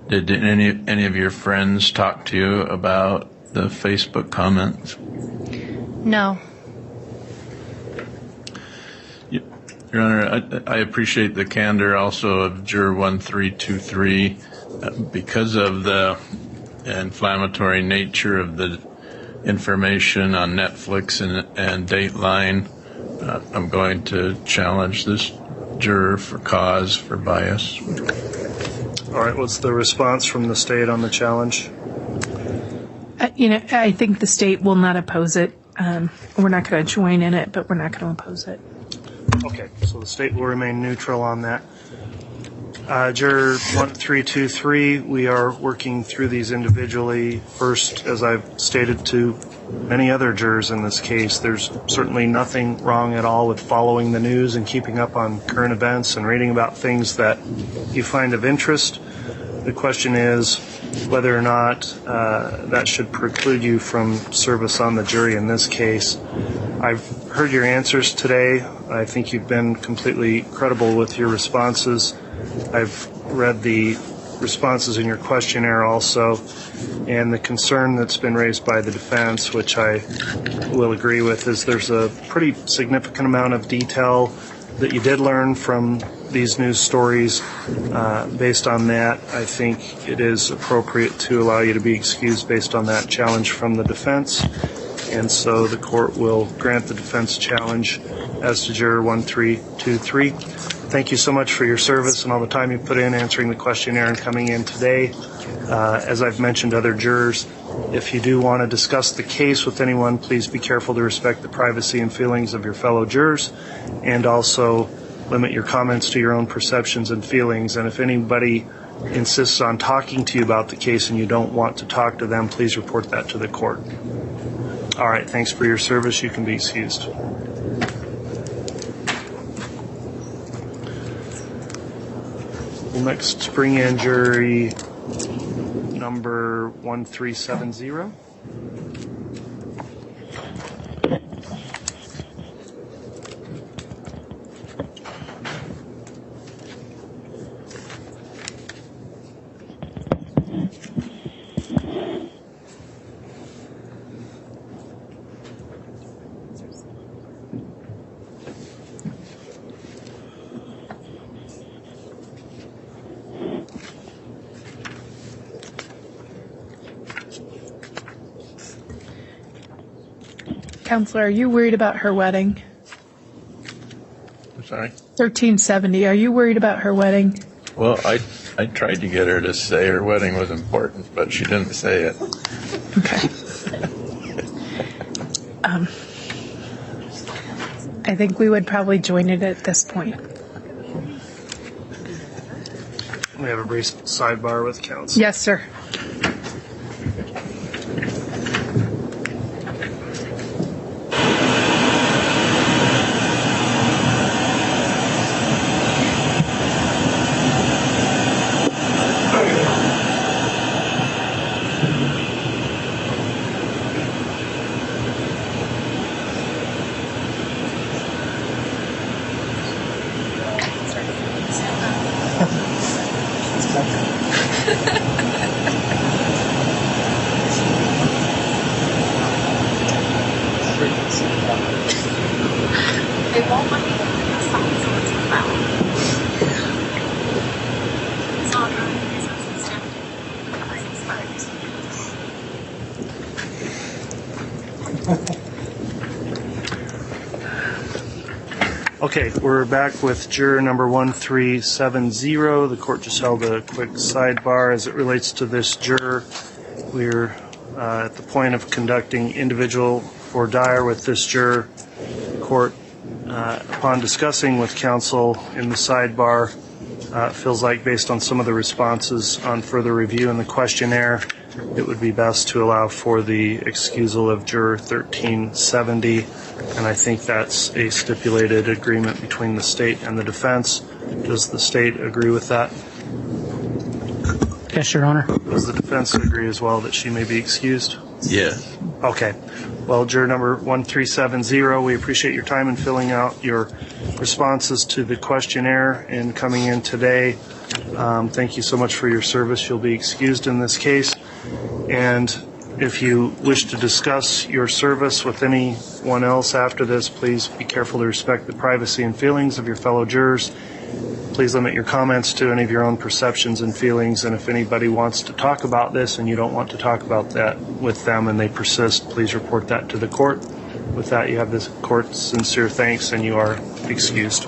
Did any of your friends talk to you about the Facebook comments? No. Your Honor, I appreciate the candor also of Juror 1323 because of the inflammatory nature of the information on Netflix and Dateline. I'm going to challenge this juror for cause for bias. All right, what's the response from the state on the challenge? I think the state will not oppose it. We're not going to join in it, but we're not going to oppose it. Okay, so the state will remain neutral on that. Juror 1323, we are working through these individually. First, as I've stated to many other jurors in this case, there's certainly nothing wrong at all with following the news and keeping up on current events and reading about things that you find of interest. The question is whether or not that should preclude you from service on the jury in this case. I've heard your answers today. I think you've been completely credible with your responses. I've read the responses in your questionnaire also, and the concern that's been raised by the defense, which I will agree with, is there's a pretty significant amount of detail that you did learn from these news stories. Based on that, I think it is appropriate to allow you to be excused based on that challenge from the defense. And so the court will grant the defense challenge as to Juror 1323. Thank you so much for your service and all the time you put in answering the questionnaire and coming in today. As I've mentioned to other jurors, if you do want to discuss the case with anyone, please be careful to respect the privacy and feelings of your fellow jurors, and also limit your comments to your own perceptions and feelings. And if anybody insists on talking to you about the case and you don't want to talk to them, please report that to the court. All right, thanks for your service. You can be excused. We'll next bring in jury number 1370. Counselor, are you worried about her wedding? I'm sorry? 1370, are you worried about her wedding? Well, I tried to get her to say her wedding was important, but she didn't say it. Okay. I think we would probably join it at this point. We have a brief sidebar with counsel. Yes, sir. Okay, we're back with juror number 1370. The court just held a quick sidebar as it relates to this juror. We're at the point of conducting individual voir dire with this juror. Court, upon discussing with counsel in the sidebar, feels like based on some of the responses on further review in the questionnaire, it would be best to allow for the excusal of juror 1370. And I think that's a stipulated agreement between the state and the defense. Does the state agree with that? Yes, Your Honor. Does the defense agree as well that she may be excused? Yes. Okay. Well, juror number 1370, we appreciate your time in filling out your responses to the questionnaire and coming in today. Thank you so much for your service. You'll be excused in this case. And if you wish to discuss your service with anyone else after this, please be careful to respect the privacy and feelings of your fellow jurors. Please limit your comments to any of your own perceptions and feelings. And if anybody wants to talk about this and you don't want to talk about that with them and they persist, please report that to the court. With that, you have the court's sincere thanks and you are excused.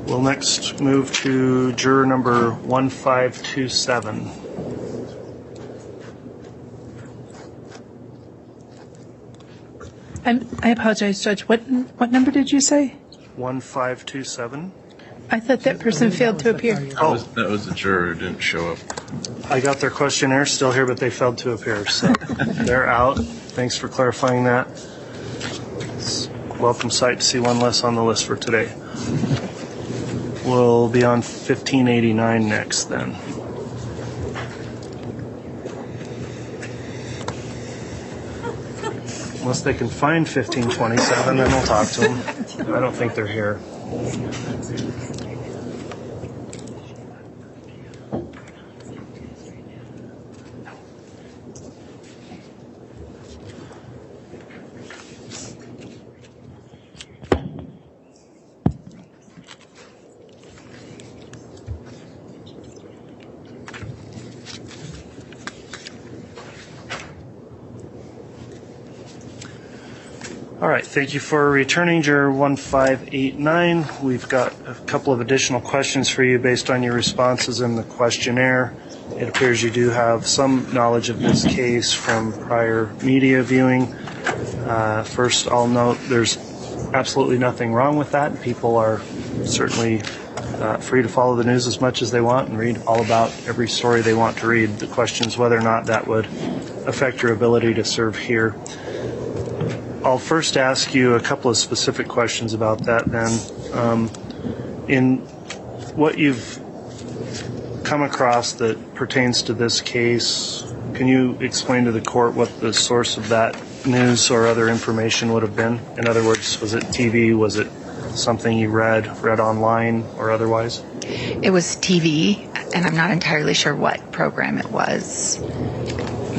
We'll next move to juror number 1527. I apologize, Judge. What number did you say? 1527. I thought that person failed to appear. That was the juror who didn't show up. I got their questionnaire still here, but they failed to appear. So they're out. Thanks for clarifying that. It's a welcome sight to see one less on the list for today. We'll be on 1589 next then. Unless they can find 1527, then we'll talk to them. I don't think they're here. All right, thank you for returning, juror 1589. We've got a couple of additional questions for you based on your responses in the questionnaire. It appears you do have some knowledge of this case from prior media viewing. First, I'll note there's absolutely nothing wrong with that. People are certainly free to follow the news as much as they want and read all about every story they want to read. The question is whether or not that would affect your ability to serve here. I'll first ask you a couple of specific questions about that then. In what you've come across that pertains to this case, can you explain to the court what the source of that news or other information would have been? In other words, was it TV? Was it something you read online or otherwise? It was TV, and I'm not entirely sure what program it was.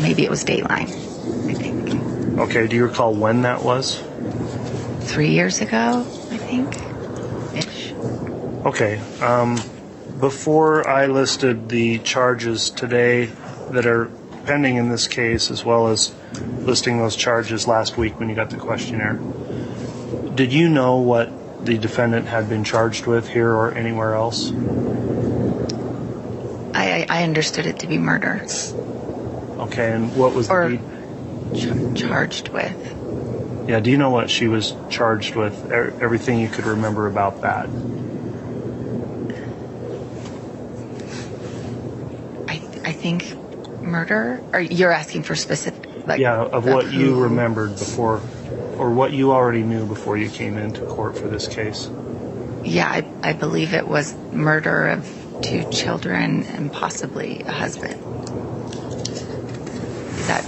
Maybe it was Dateline, I think. Okay, do you recall when that was? 3 years ago, I think. Ish. Okay. Before I listed the charges today that are pending in this case, as well as listing those charges last week when you got the questionnaire. Did you know what the defendant had been charged with here or anywhere else? I understood it to be murder. Okay, and what was charged with? Yeah, do you know what she was charged with? Everything you could remember about that? I think murder? Or you're asking for specific? What you remembered before, or what you already knew before you came into court for this case. Yeah, I believe it was murder of 2 children and possibly a husband.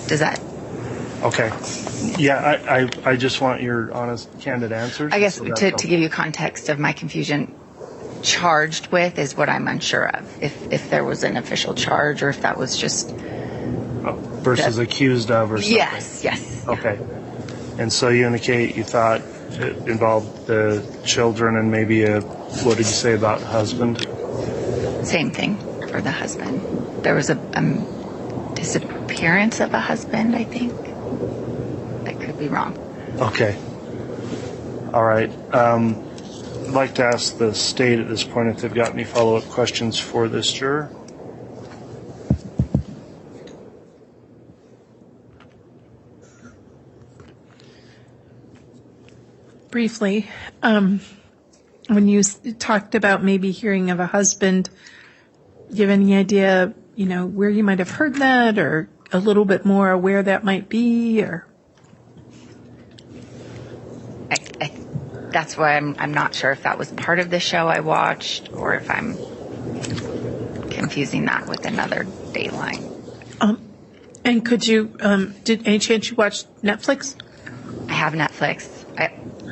Does that? Okay. Yeah, I just want your honest, candid answers. I guess to give you context of my confusion, charged with is what I'm unsure of. If there was an official charge or if that was just... versus accused of or something. Yes. Okay. And so you indicate you thought it involved the children and maybe what did you say about husband? Same thing for the husband. There was a disappearance of a husband, I think. I could be wrong. Okay. All right. I'd like to ask the state at this point if they've got any follow-up questions for this juror. Briefly, when you talked about maybe hearing of a husband, do you have any idea, where you might have heard that, or a little bit more where that might be, or? That's why I'm not sure if that was part of the show I watched or if I'm confusing that with another Dateline. And could you, did any chance you watched Netflix? I have Netflix.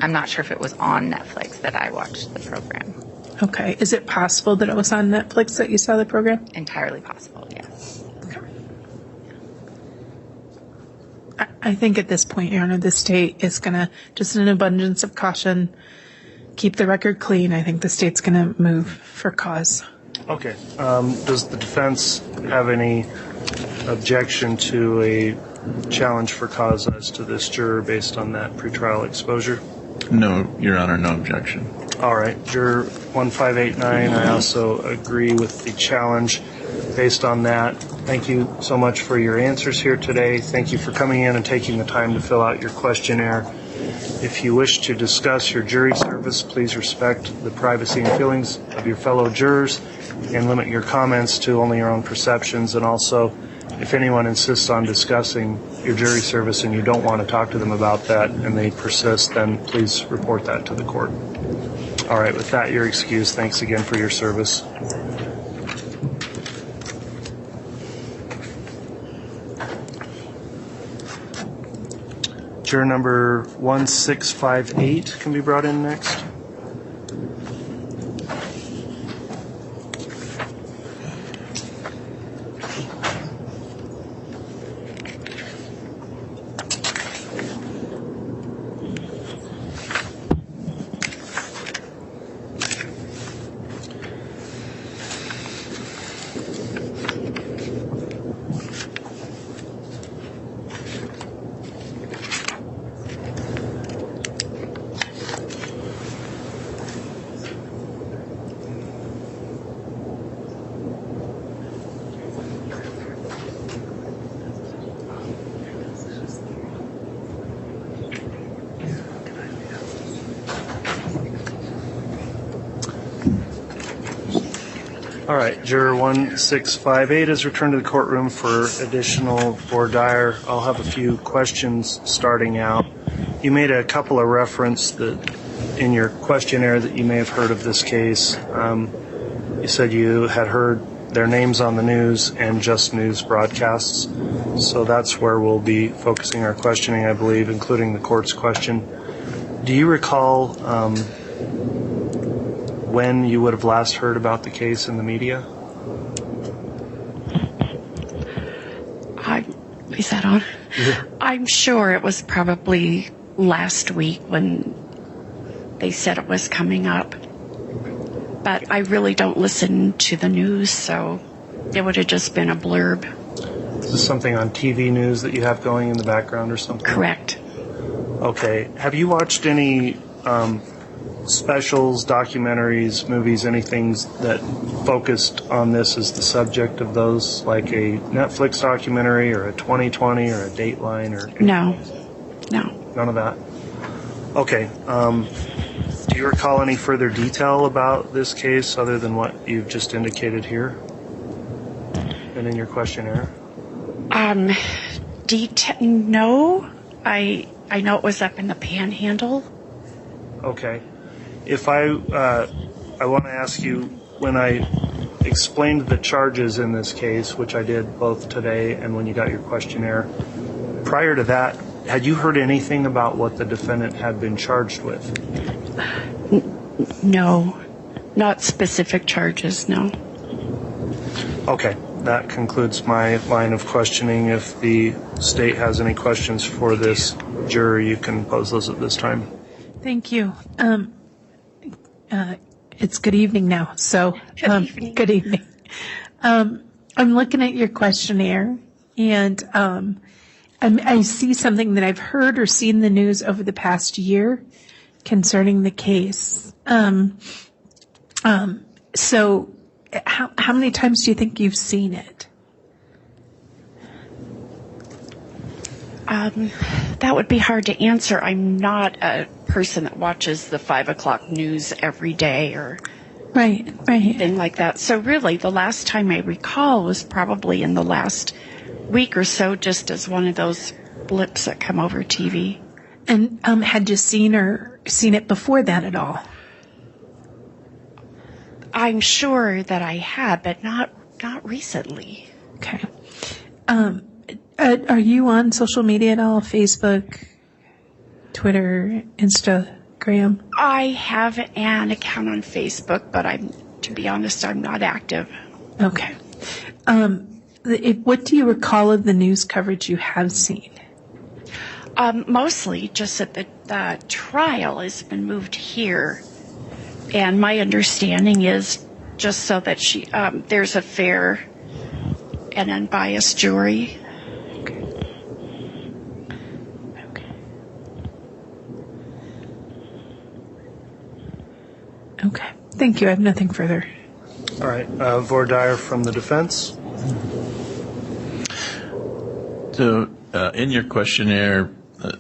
I'm not sure if it was on Netflix that I watched the program. Okay. Is it possible that it was on Netflix that you saw the program? Entirely possible, yes. Okay. I think at this point, Your Honor, the state is going to, just in an abundance of caution, keep the record clean. I think the state's going to move for cause. Okay. Does the defense have any objection to a challenge for cause as to this juror based on that pretrial exposure? No, Your Honor, no objection. All right. Juror 1589, I also agree with the challenge based on that. Thank you so much for your answers here today. Thank you for coming in and taking the time to fill out your questionnaire. If you wish to discuss your jury service, please respect the privacy and feelings of your fellow jurors and limit your comments to only your own perceptions. And also, if anyone insists on discussing your jury service and you don't want to talk to them about that and they persist, then please report that to the court. All right, with that, you're excused. Thanks again for your service. Juror number 1658 can be brought in next. All right, Juror 1658 is returned to the courtroom for additional voir dire. I'll have a few questions starting out. You made a couple of reference that in your questionnaire that you may have heard of this case. You said you had heard their names on the news and Just News broadcasts. So that's where we'll be focusing our questioning, I believe, including the court's question. Do you recall when you would have last heard about the case in the media? Is that on? Yeah. I'm sure it was probably last week when they said it was coming up. But I really don't listen to the news, so it would have just been a blurb. Is this something on TV news that you have going in the background or something? Correct. Okay. Have you watched any specials, documentaries, movies, anything that focused on this as the subject of those, like a Netflix documentary or a 2020 or a Dateline or anything? No. None of that? Okay. Do you recall any further detail about this case other than what you've just indicated here and in your questionnaire? No. I know it was up in the Panhandle. Okay. If I want to ask you, when I explained the charges in this case, which I did both today and when you got your questionnaire, prior to that, had you heard anything about what the defendant had been charged with? No. Not specific charges, no. Okay. That concludes my line of questioning. If the state has any questions for this juror, you can pose those at this time. Thank you. It's good evening now. So, good evening. I'm looking at your questionnaire, and I see something that I've heard or seen in the news over the past year concerning the case. So, how many times do you think you've seen it? That would be hard to answer. I'm not a person that watches the 5 o'clock news every day or anything like that. So really, the last time I recall was probably in the last week or so, just as one of those blips that come over TV. And had you seen it before that at all? I'm sure that I had, but not recently. Okay. Are you on social media at all? Facebook, Twitter, Instagram? I have an account on Facebook, but to be honest, I'm not active. Okay. What do you recall of the news coverage you have seen? Mostly just that the trial has been moved here. And my understanding is just so that there's a fair and unbiased jury. Okay. Thank you. I have nothing further. All right. Vordaer from the defense. So, in your questionnaire,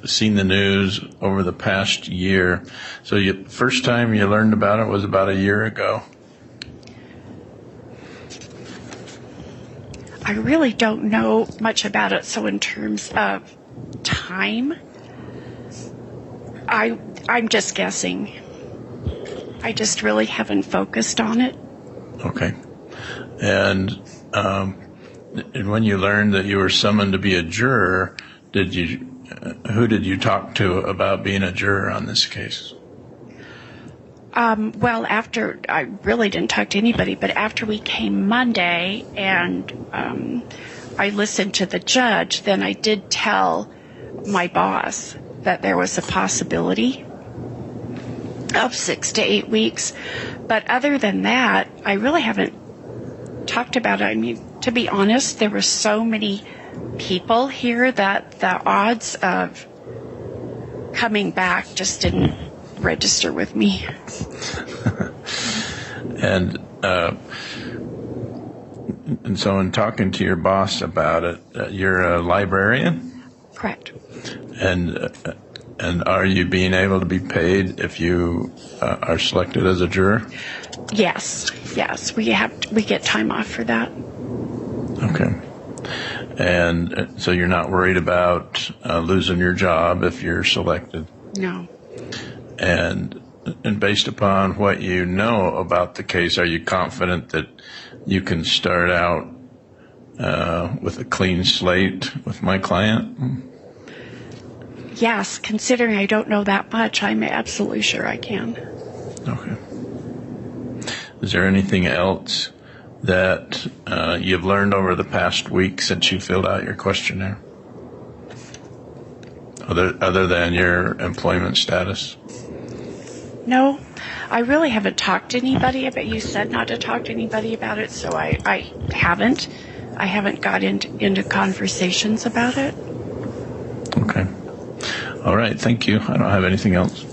seen the news over the past year. So, first time you learned about it was about a year ago. I really don't know much about it. So, in terms of time, I'm just guessing. I just really haven't focused on it. Okay. And when you learned that you were summoned to be a juror, who did you talk to about being a juror on this case? Well, after, I really didn't talk to anybody, but after we came Monday and I listened to the judge, then I did tell my boss that there was a possibility of 6 to 8 weeks. But other than that, I really haven't talked about it. I mean, to be honest, there were so many people here that the odds of coming back just didn't register with me. And so in talking to your boss about it, you're a librarian? Correct. And are you being able to be paid if you are selected as a juror? Yes. We get time off for that. Okay. And so you're not worried about losing your job if you're selected? No. And based upon what you know about the case, are you confident that you can start out with a clean slate with my client? Yes, considering I don't know that much, I'm absolutely sure I can. Okay. Is there anything else that you've learned over the past week since you filled out your questionnaire? Other than your employment status? No, I really haven't talked to anybody about it. You said not to talk to anybody about it, so I haven't. I haven't got into conversations about it. Okay. All right. Thank you. I don't have anything else.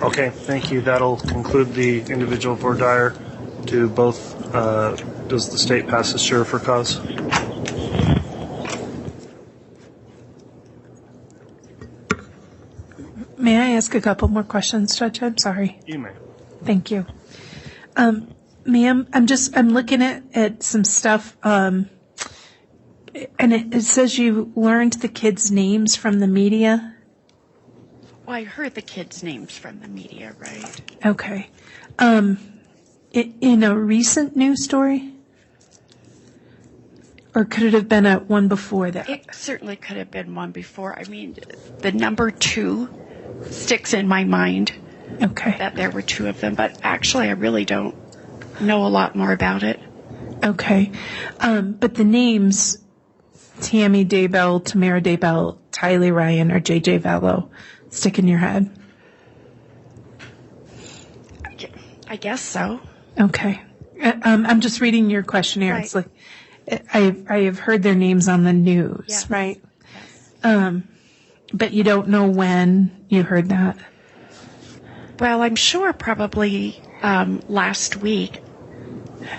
Okay, thank you. That'll conclude the individual voir dire. Do both, does the state pass this juror for cause? May I ask a couple more questions, Judge? I'm sorry. You may. Thank you. Ma'am, I'm looking at some stuff, and it says you learned the kids' names from the media. Well, I heard the kids' names from the media, right? Okay. In a recent news story? Or could it have been one before that? It certainly could have been one before. I mean, the number 2 sticks in my mind. Okay. That there were 2 of them, but actually I really don't know a lot more about it. Okay. But the names, Tammy Daybell, Tamara Daybell, Tylee Ryan, or J.J. Vallow, stick in your head? I guess so. Okay. I'm just reading your questionnaire. Right. It's like, I have heard their names on the news, Yes. right? Yes. But you don't know when you heard that? Well, I'm sure probably last week,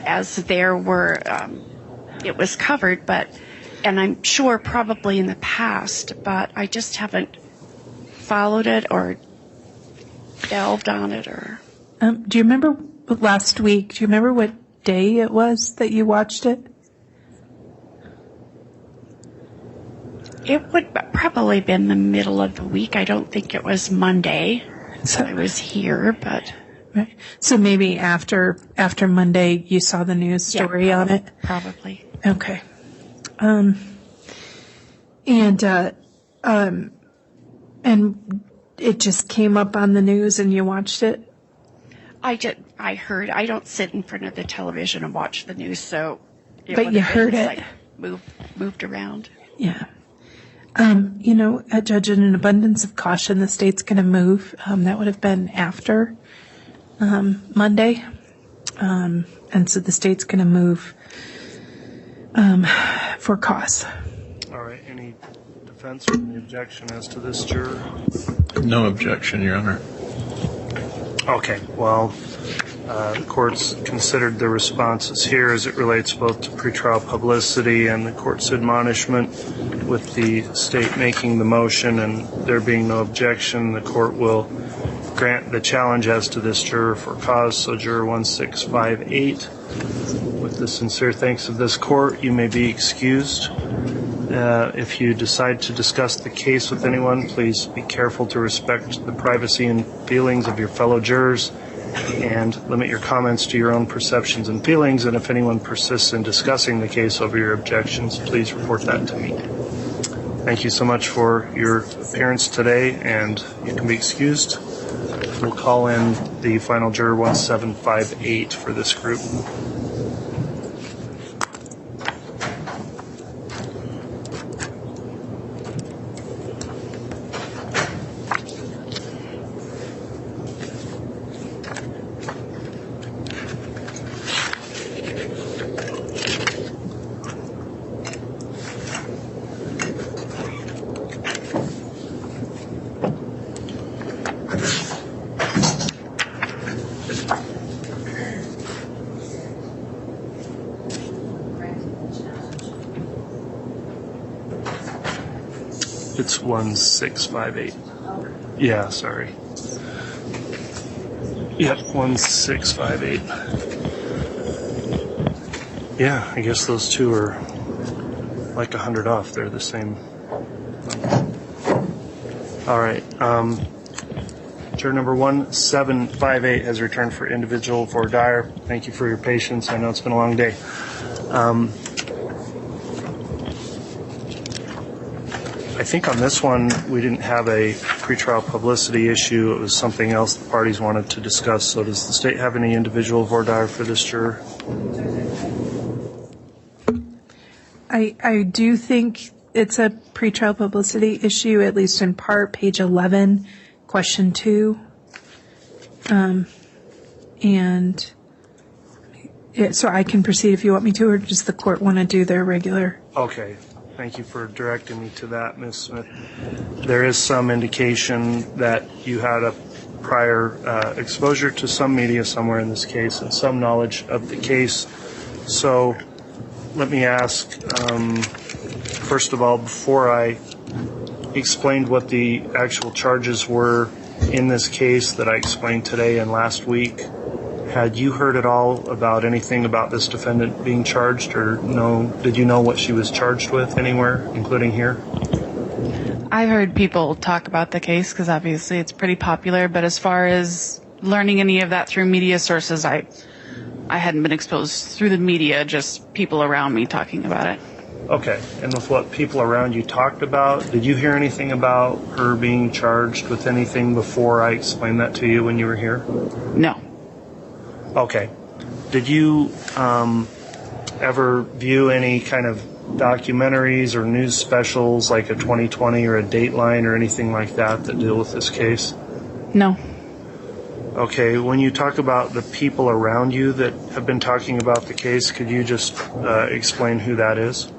as there were, it was covered, and I'm sure probably in the past, but I just haven't followed it or delved on it or. Do you remember last week? Do you remember what day it was that you watched it? It would probably been the middle of the week. I don't think it was Monday. So I was here, but. Right. So maybe after Monday you saw the news story on it? Probably. Okay. And it just came up on the news and you watched it? I heard. I don't sit in front of the television and watch the news, so. But you heard it. Like moved around. Yeah. Judge, in an abundance of caution, the state's going to move. That would have been after Monday. And so the state's going to move for cause. All right. Any defense or any objection as to this juror? No objection, Your Honor. Okay. Well, the court's considered the responses here as it relates both to pretrial publicity and the court's admonishment. With the state making the motion and there being no objection, the court will grant the challenge as to this juror for cause. So juror 1658, with the sincere thanks of this court, you may be excused. If you decide to discuss the case with anyone, please be careful to respect the privacy and feelings of your fellow jurors and limit your comments to your own perceptions and feelings. And if anyone persists in discussing the case over your objections, please report that to me. Thank you so much for your appearance today, and you can be excused. We'll call in the final juror 1758 for this group. It's 1658. Yeah, sorry. Yep, 1658. Yeah, I guess those two are like 100 off. They're the same. All right. Juror number 1758 has returned for individual voir dire. Thank you for your patience. I know it's been a long day. I think on this one, we didn't have a pretrial publicity issue. It was something else the parties wanted to discuss. So does the state have any individual voir dire for this juror? I do think it's a pretrial publicity issue, at least in part, page 11, question 2. And so I can proceed if you want me to, or does the court want to do their regular? Okay. Thank you for directing me to that, Ms. Smith. There is some indication that you had a prior exposure to some media somewhere in this case and some knowledge of the case. So let me ask, first of all, before I explained what the actual charges were in this case that I explained today and last week, had you heard at all about anything about this defendant being charged, or no? Did you know what she was charged with anywhere, including here? I've heard people talk about the case because obviously it's pretty popular, but as far as learning any of that through media sources, I hadn't been exposed through the media, just people around me talking about it. Okay, and with what people around you talked about, did you hear anything about her being charged with anything before I explained that to you when you were here? No. Okay. Did you ever view any kind of documentaries or news specials like a 2020 or a Dateline or anything like that that deal with this case? No. Okay, when you talk about the people around you that have been talking about the case, could you just explain who that is?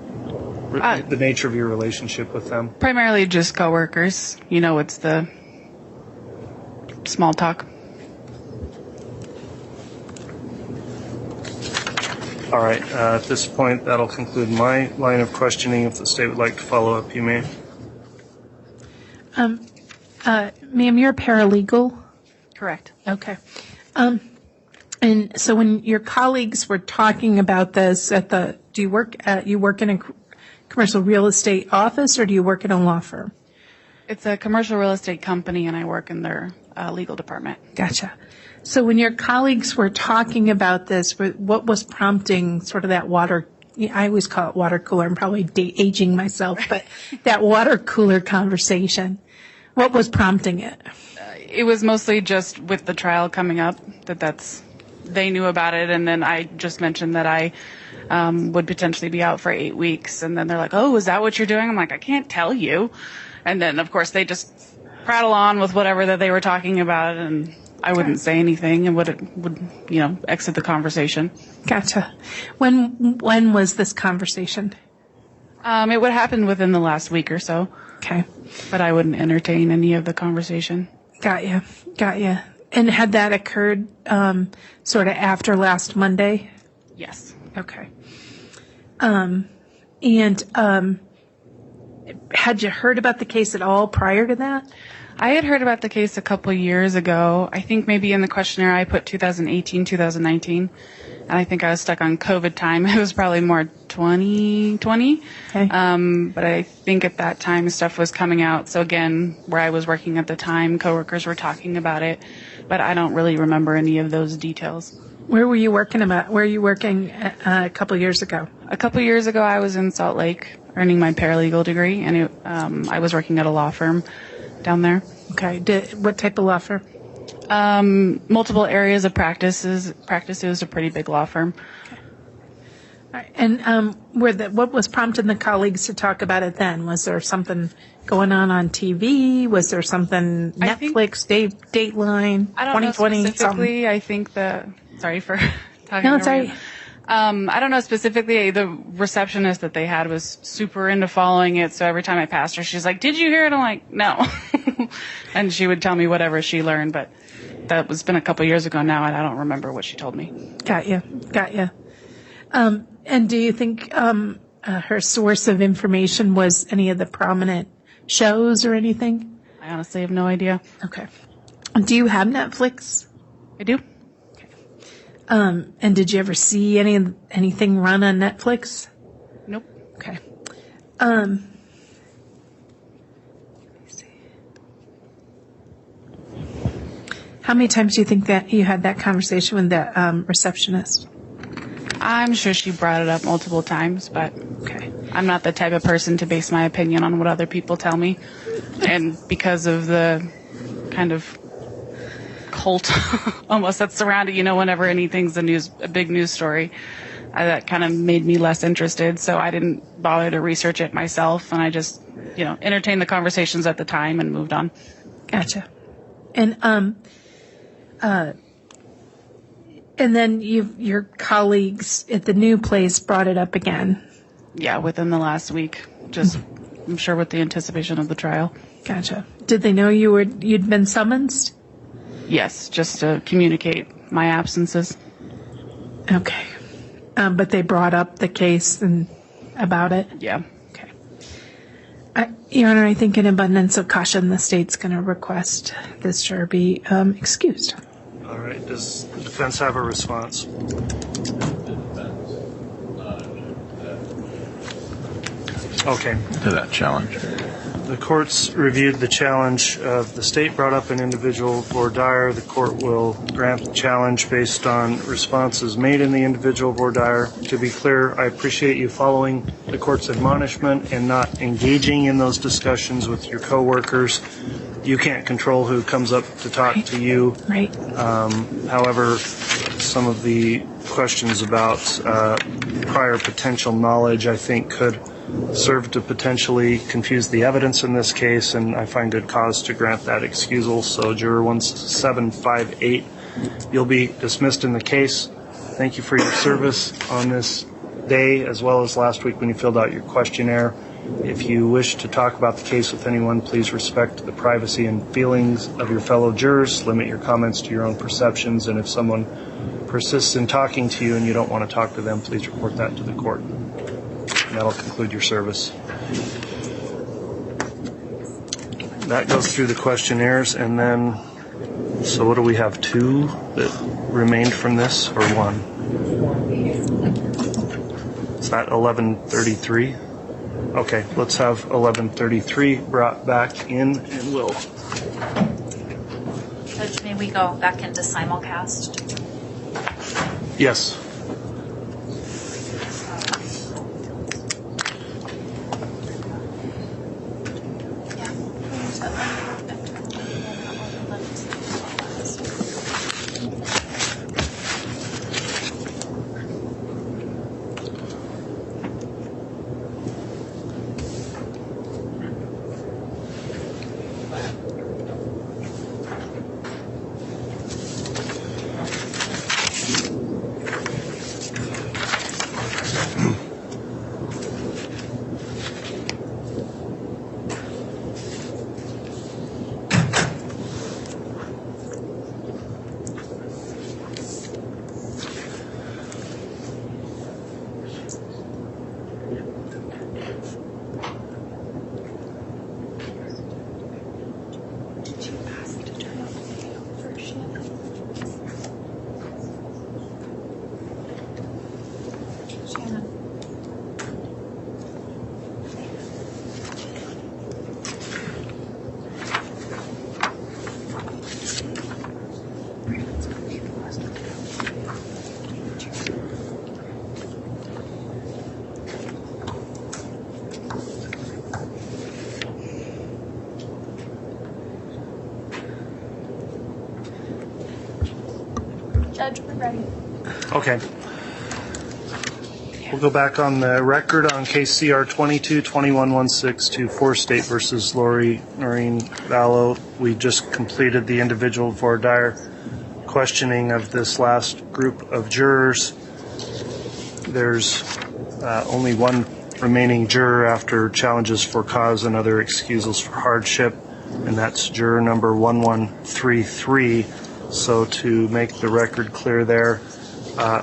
The nature of your relationship with them? Primarily just coworkers. You know, it's the small talk. All right, at this point, that'll conclude my line of questioning. If the state would like to follow up, you may. Ma'am, you're a paralegal? Correct. Okay. And so when your colleagues were talking about this do you work in a commercial real estate office, or do you work in a law firm? It's a commercial real estate company, and I work in their legal department. Gotcha. So when your colleagues were talking about this, what was prompting sort of that water, I always call it water cooler, I'm probably aging myself, but that water cooler conversation, what was prompting it? It was mostly just with the trial coming up they knew about it, and then I just mentioned that I would potentially be out for 8 weeks, and then they're like, "Oh, is that what you're doing?" I'm like, "I can't tell you." And then, of course, they just prattle on with whatever that they were talking about, and I wouldn't say anything and would exit the conversation. Gotcha. When was this conversation? It would happen within the last week or so. Okay. But I wouldn't entertain any of the conversation. Got you. And had that occurred sort of after last Monday? Yes. Okay. Had you heard about the case at all prior to that? I had heard about the case a couple years ago. I think maybe in the questionnaire I put 2018, 2019. And I think I was stuck on COVID time. It was probably more 2020. Okay. But I think at that time stuff was coming out. So again, where I was working at the time, coworkers were talking about it. But I don't really remember any of those details. Where were you working a couple years ago? A couple years ago, I was in Salt Lake earning my paralegal degree, and I was working at a law firm down there. Okay. What type of law firm? Multiple areas of practices. It was a pretty big law firm. Okay. All right. And what was prompting the colleagues to talk about it then? Was there something going on TV? Was there something Netflix, Dateline, I don't 2020? know specifically. Something? I think sorry for talking. No, it's all right. I don't know specifically. The receptionist that they had was super into following it. So every time I passed her, she's like, "Did you hear it?" I'm like, "No." And she would tell me whatever she learned, but that was been a couple years ago now, and I don't remember what she told me. Got you. And do you think her source of information was any of the prominent shows or anything? I honestly have no idea. Okay. Do you have Netflix? I do. Okay. And did you ever see anything run on Netflix? Nope. Okay. How many times do you think that you had that conversation with the receptionist? I'm sure she brought it up multiple times, but okay. I'm not the type of person to base my opinion on what other people tell me. And because of the kind of cult almost that's surrounded, whenever anything's a big news story, that kind of made me less interested. So I didn't bother to research it myself, and I just, entertained the conversations at the time and moved on. Gotcha. And And then your colleagues at the new place brought it up again. Yeah, within the last week. Just, I'm sure with the anticipation of the trial. Gotcha. Did they know you'd been summoned? Yes, just to communicate my absences. Okay. But they brought up the case and about it? Yeah. Okay. Your Honor, I think in abundance of caution, the state's going to request this juror be excused. All right. Does the defense have a response? Okay. To that challenge. The court's reviewed the challenge of the state brought up an individual voir dire. The court will grant the challenge based on responses made in the individual voir dire. To be clear, I appreciate you following the court's admonishment and not engaging in those discussions with your coworkers. You can't control who comes up to talk to you. Right. However, some of the questions about prior potential knowledge, I think, could serve to potentially confuse the evidence in this case, and I find good cause to grant that excusal. So juror 1758, you'll be dismissed in the case. Thank you for your service on this day, as well as last week when you filled out your questionnaire. If you wish to talk about the case with anyone, please respect the privacy and feelings of your fellow jurors. Limit your comments to your own perceptions, and if someone persists in talking to you and you don't want to talk to them, please report that to the court. And that'll conclude your service. That goes through the questionnaires, and then, so what do we have, 2 that remained from this, or 1? Is that 1133? Okay, let's have 1133 brought back in, and we'll... Judge, may we go back into simulcast? Yes. Judge, we're ready. Okay. We'll go back on the record on case CR 22-211624, State versus Lori Vallow. We just completed the individual voir dire questioning of this last group of jurors. There's only one remaining juror after challenges for cause and other excusals for hardship, and that's juror number 1133. So to make the record clear there,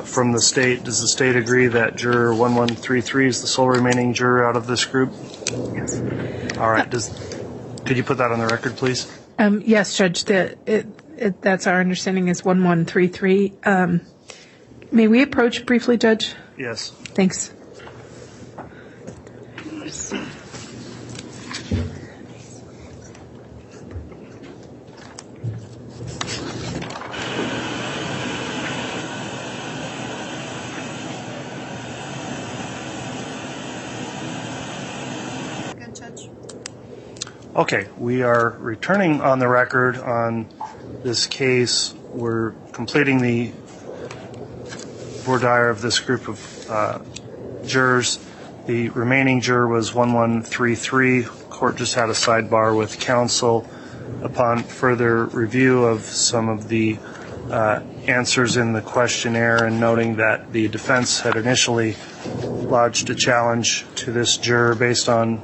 from the state, does the state agree that juror 1133 is the sole remaining juror out of this group? Yes. All right. Could you put that on the record, please? Yes, Judge. That's our understanding is 1133. May we approach briefly, Judge? Yes. Thanks. Okay, we are returning on the record on this case. We're completing the voir dire of this group of jurors. The remaining juror was 1133. Court just had a sidebar with counsel. Upon further review of some of the answers in the questionnaire and noting that the defense had initially lodged a challenge to this juror based on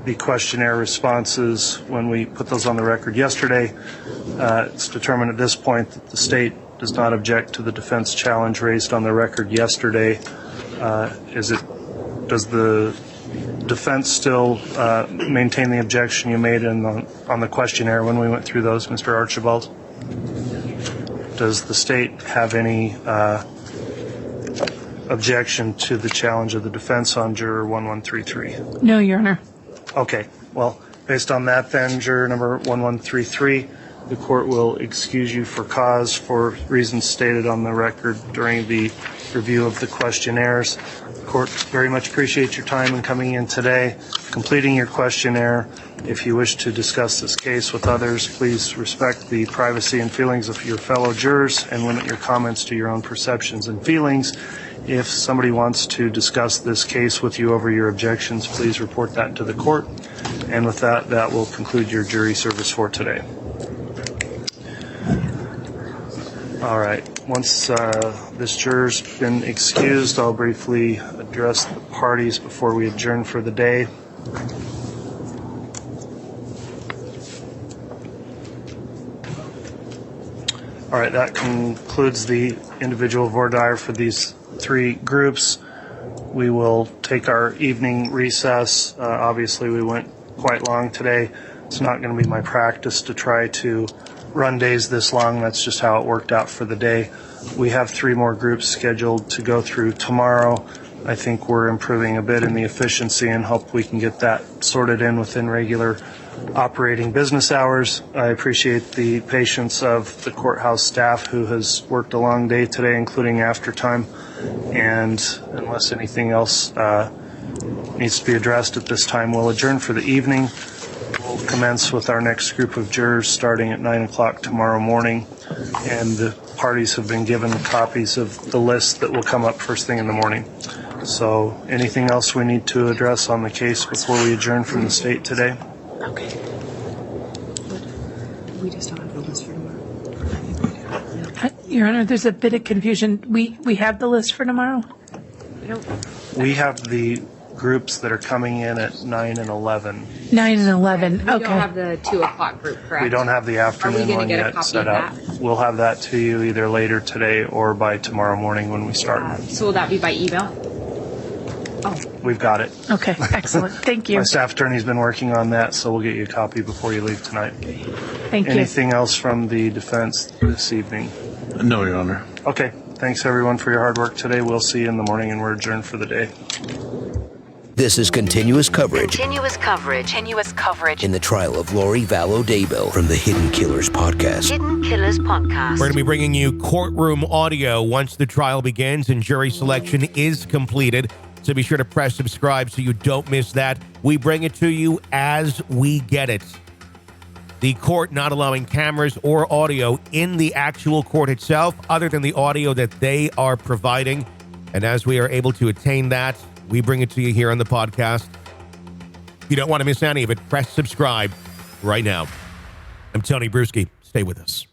the questionnaire responses when we put those on the record yesterday. It's determined at this point that the state does not object to the defense challenge raised on the record yesterday. Does the defense still maintain the objection you made on the questionnaire when we went through those, Mr. Archibald? Does the state have any objection to the challenge of the defense on juror 1133? No, Your Honor. Okay. Well, based on that then, juror number 1133, the court will excuse you for cause for reasons stated on the record during the review of the questionnaires. The court very much appreciates your time in coming in today, completing your questionnaire. If you wish to discuss this case with others, please respect the privacy and feelings of your fellow jurors and limit your comments to your own perceptions and feelings. If somebody wants to discuss this case with you over your objections, please report that to the court. And with that, that will conclude your jury service for today. All right. Once this juror's been excused, I'll briefly address the parties before we adjourn for the day. All right, that concludes the individual voir dire for these three groups. We will take our evening recess. Obviously, we went quite long today. It's not going to be my practice to try to run days this long. That's just how it worked out for the day. We have three more groups scheduled to go through tomorrow. I think we're improving a bit in the efficiency and hope we can get that sorted in within regular operating business hours. I appreciate the patience of the courthouse staff who has worked a long day today, including after time. And unless anything else needs to be addressed at this time, we'll adjourn for the evening. We'll commence with our next group of jurors starting at 9 o'clock tomorrow morning. And the parties have been given copies of the list that will come up first thing in the morning. So anything else we need to address on the case before we adjourn from the state today? Okay. We just don't have the list for tomorrow. Your Honor, there's a bit of confusion. We have the list for tomorrow? We have the groups that are coming in at 9 and 11. 9 and 11. We don't have the 2 o'clock group, correct? We don't have the afternoon one yet set up. We'll have that to you either later today or by tomorrow morning when we start. So will that be by email? Oh. We've got it. Okay, excellent. Thank you. My staff attorney's been working on that, so we'll get you a copy before you leave tonight. Thank you. Anything else from the defense this evening? No, Your Honor. Okay. Thanks, everyone, for your hard work today. We'll see you in the morning, and we're adjourned for the day. This is continuous coverage Continuous coverage in the trial of Lori Vallow Daybell from the Hidden Killers podcast. Hidden Killers podcast. We're going to be bringing you courtroom audio once the trial begins and jury selection is completed. So be sure to press subscribe so you don't miss that. We bring it to you as we get it. The court not allowing cameras or audio in the actual court itself other than the audio that they are providing. And as we are able to attain that, we bring it to you here on the podcast. If you don't want to miss any of it, press subscribe right now. I'm Tony Bruschi. Stay with us.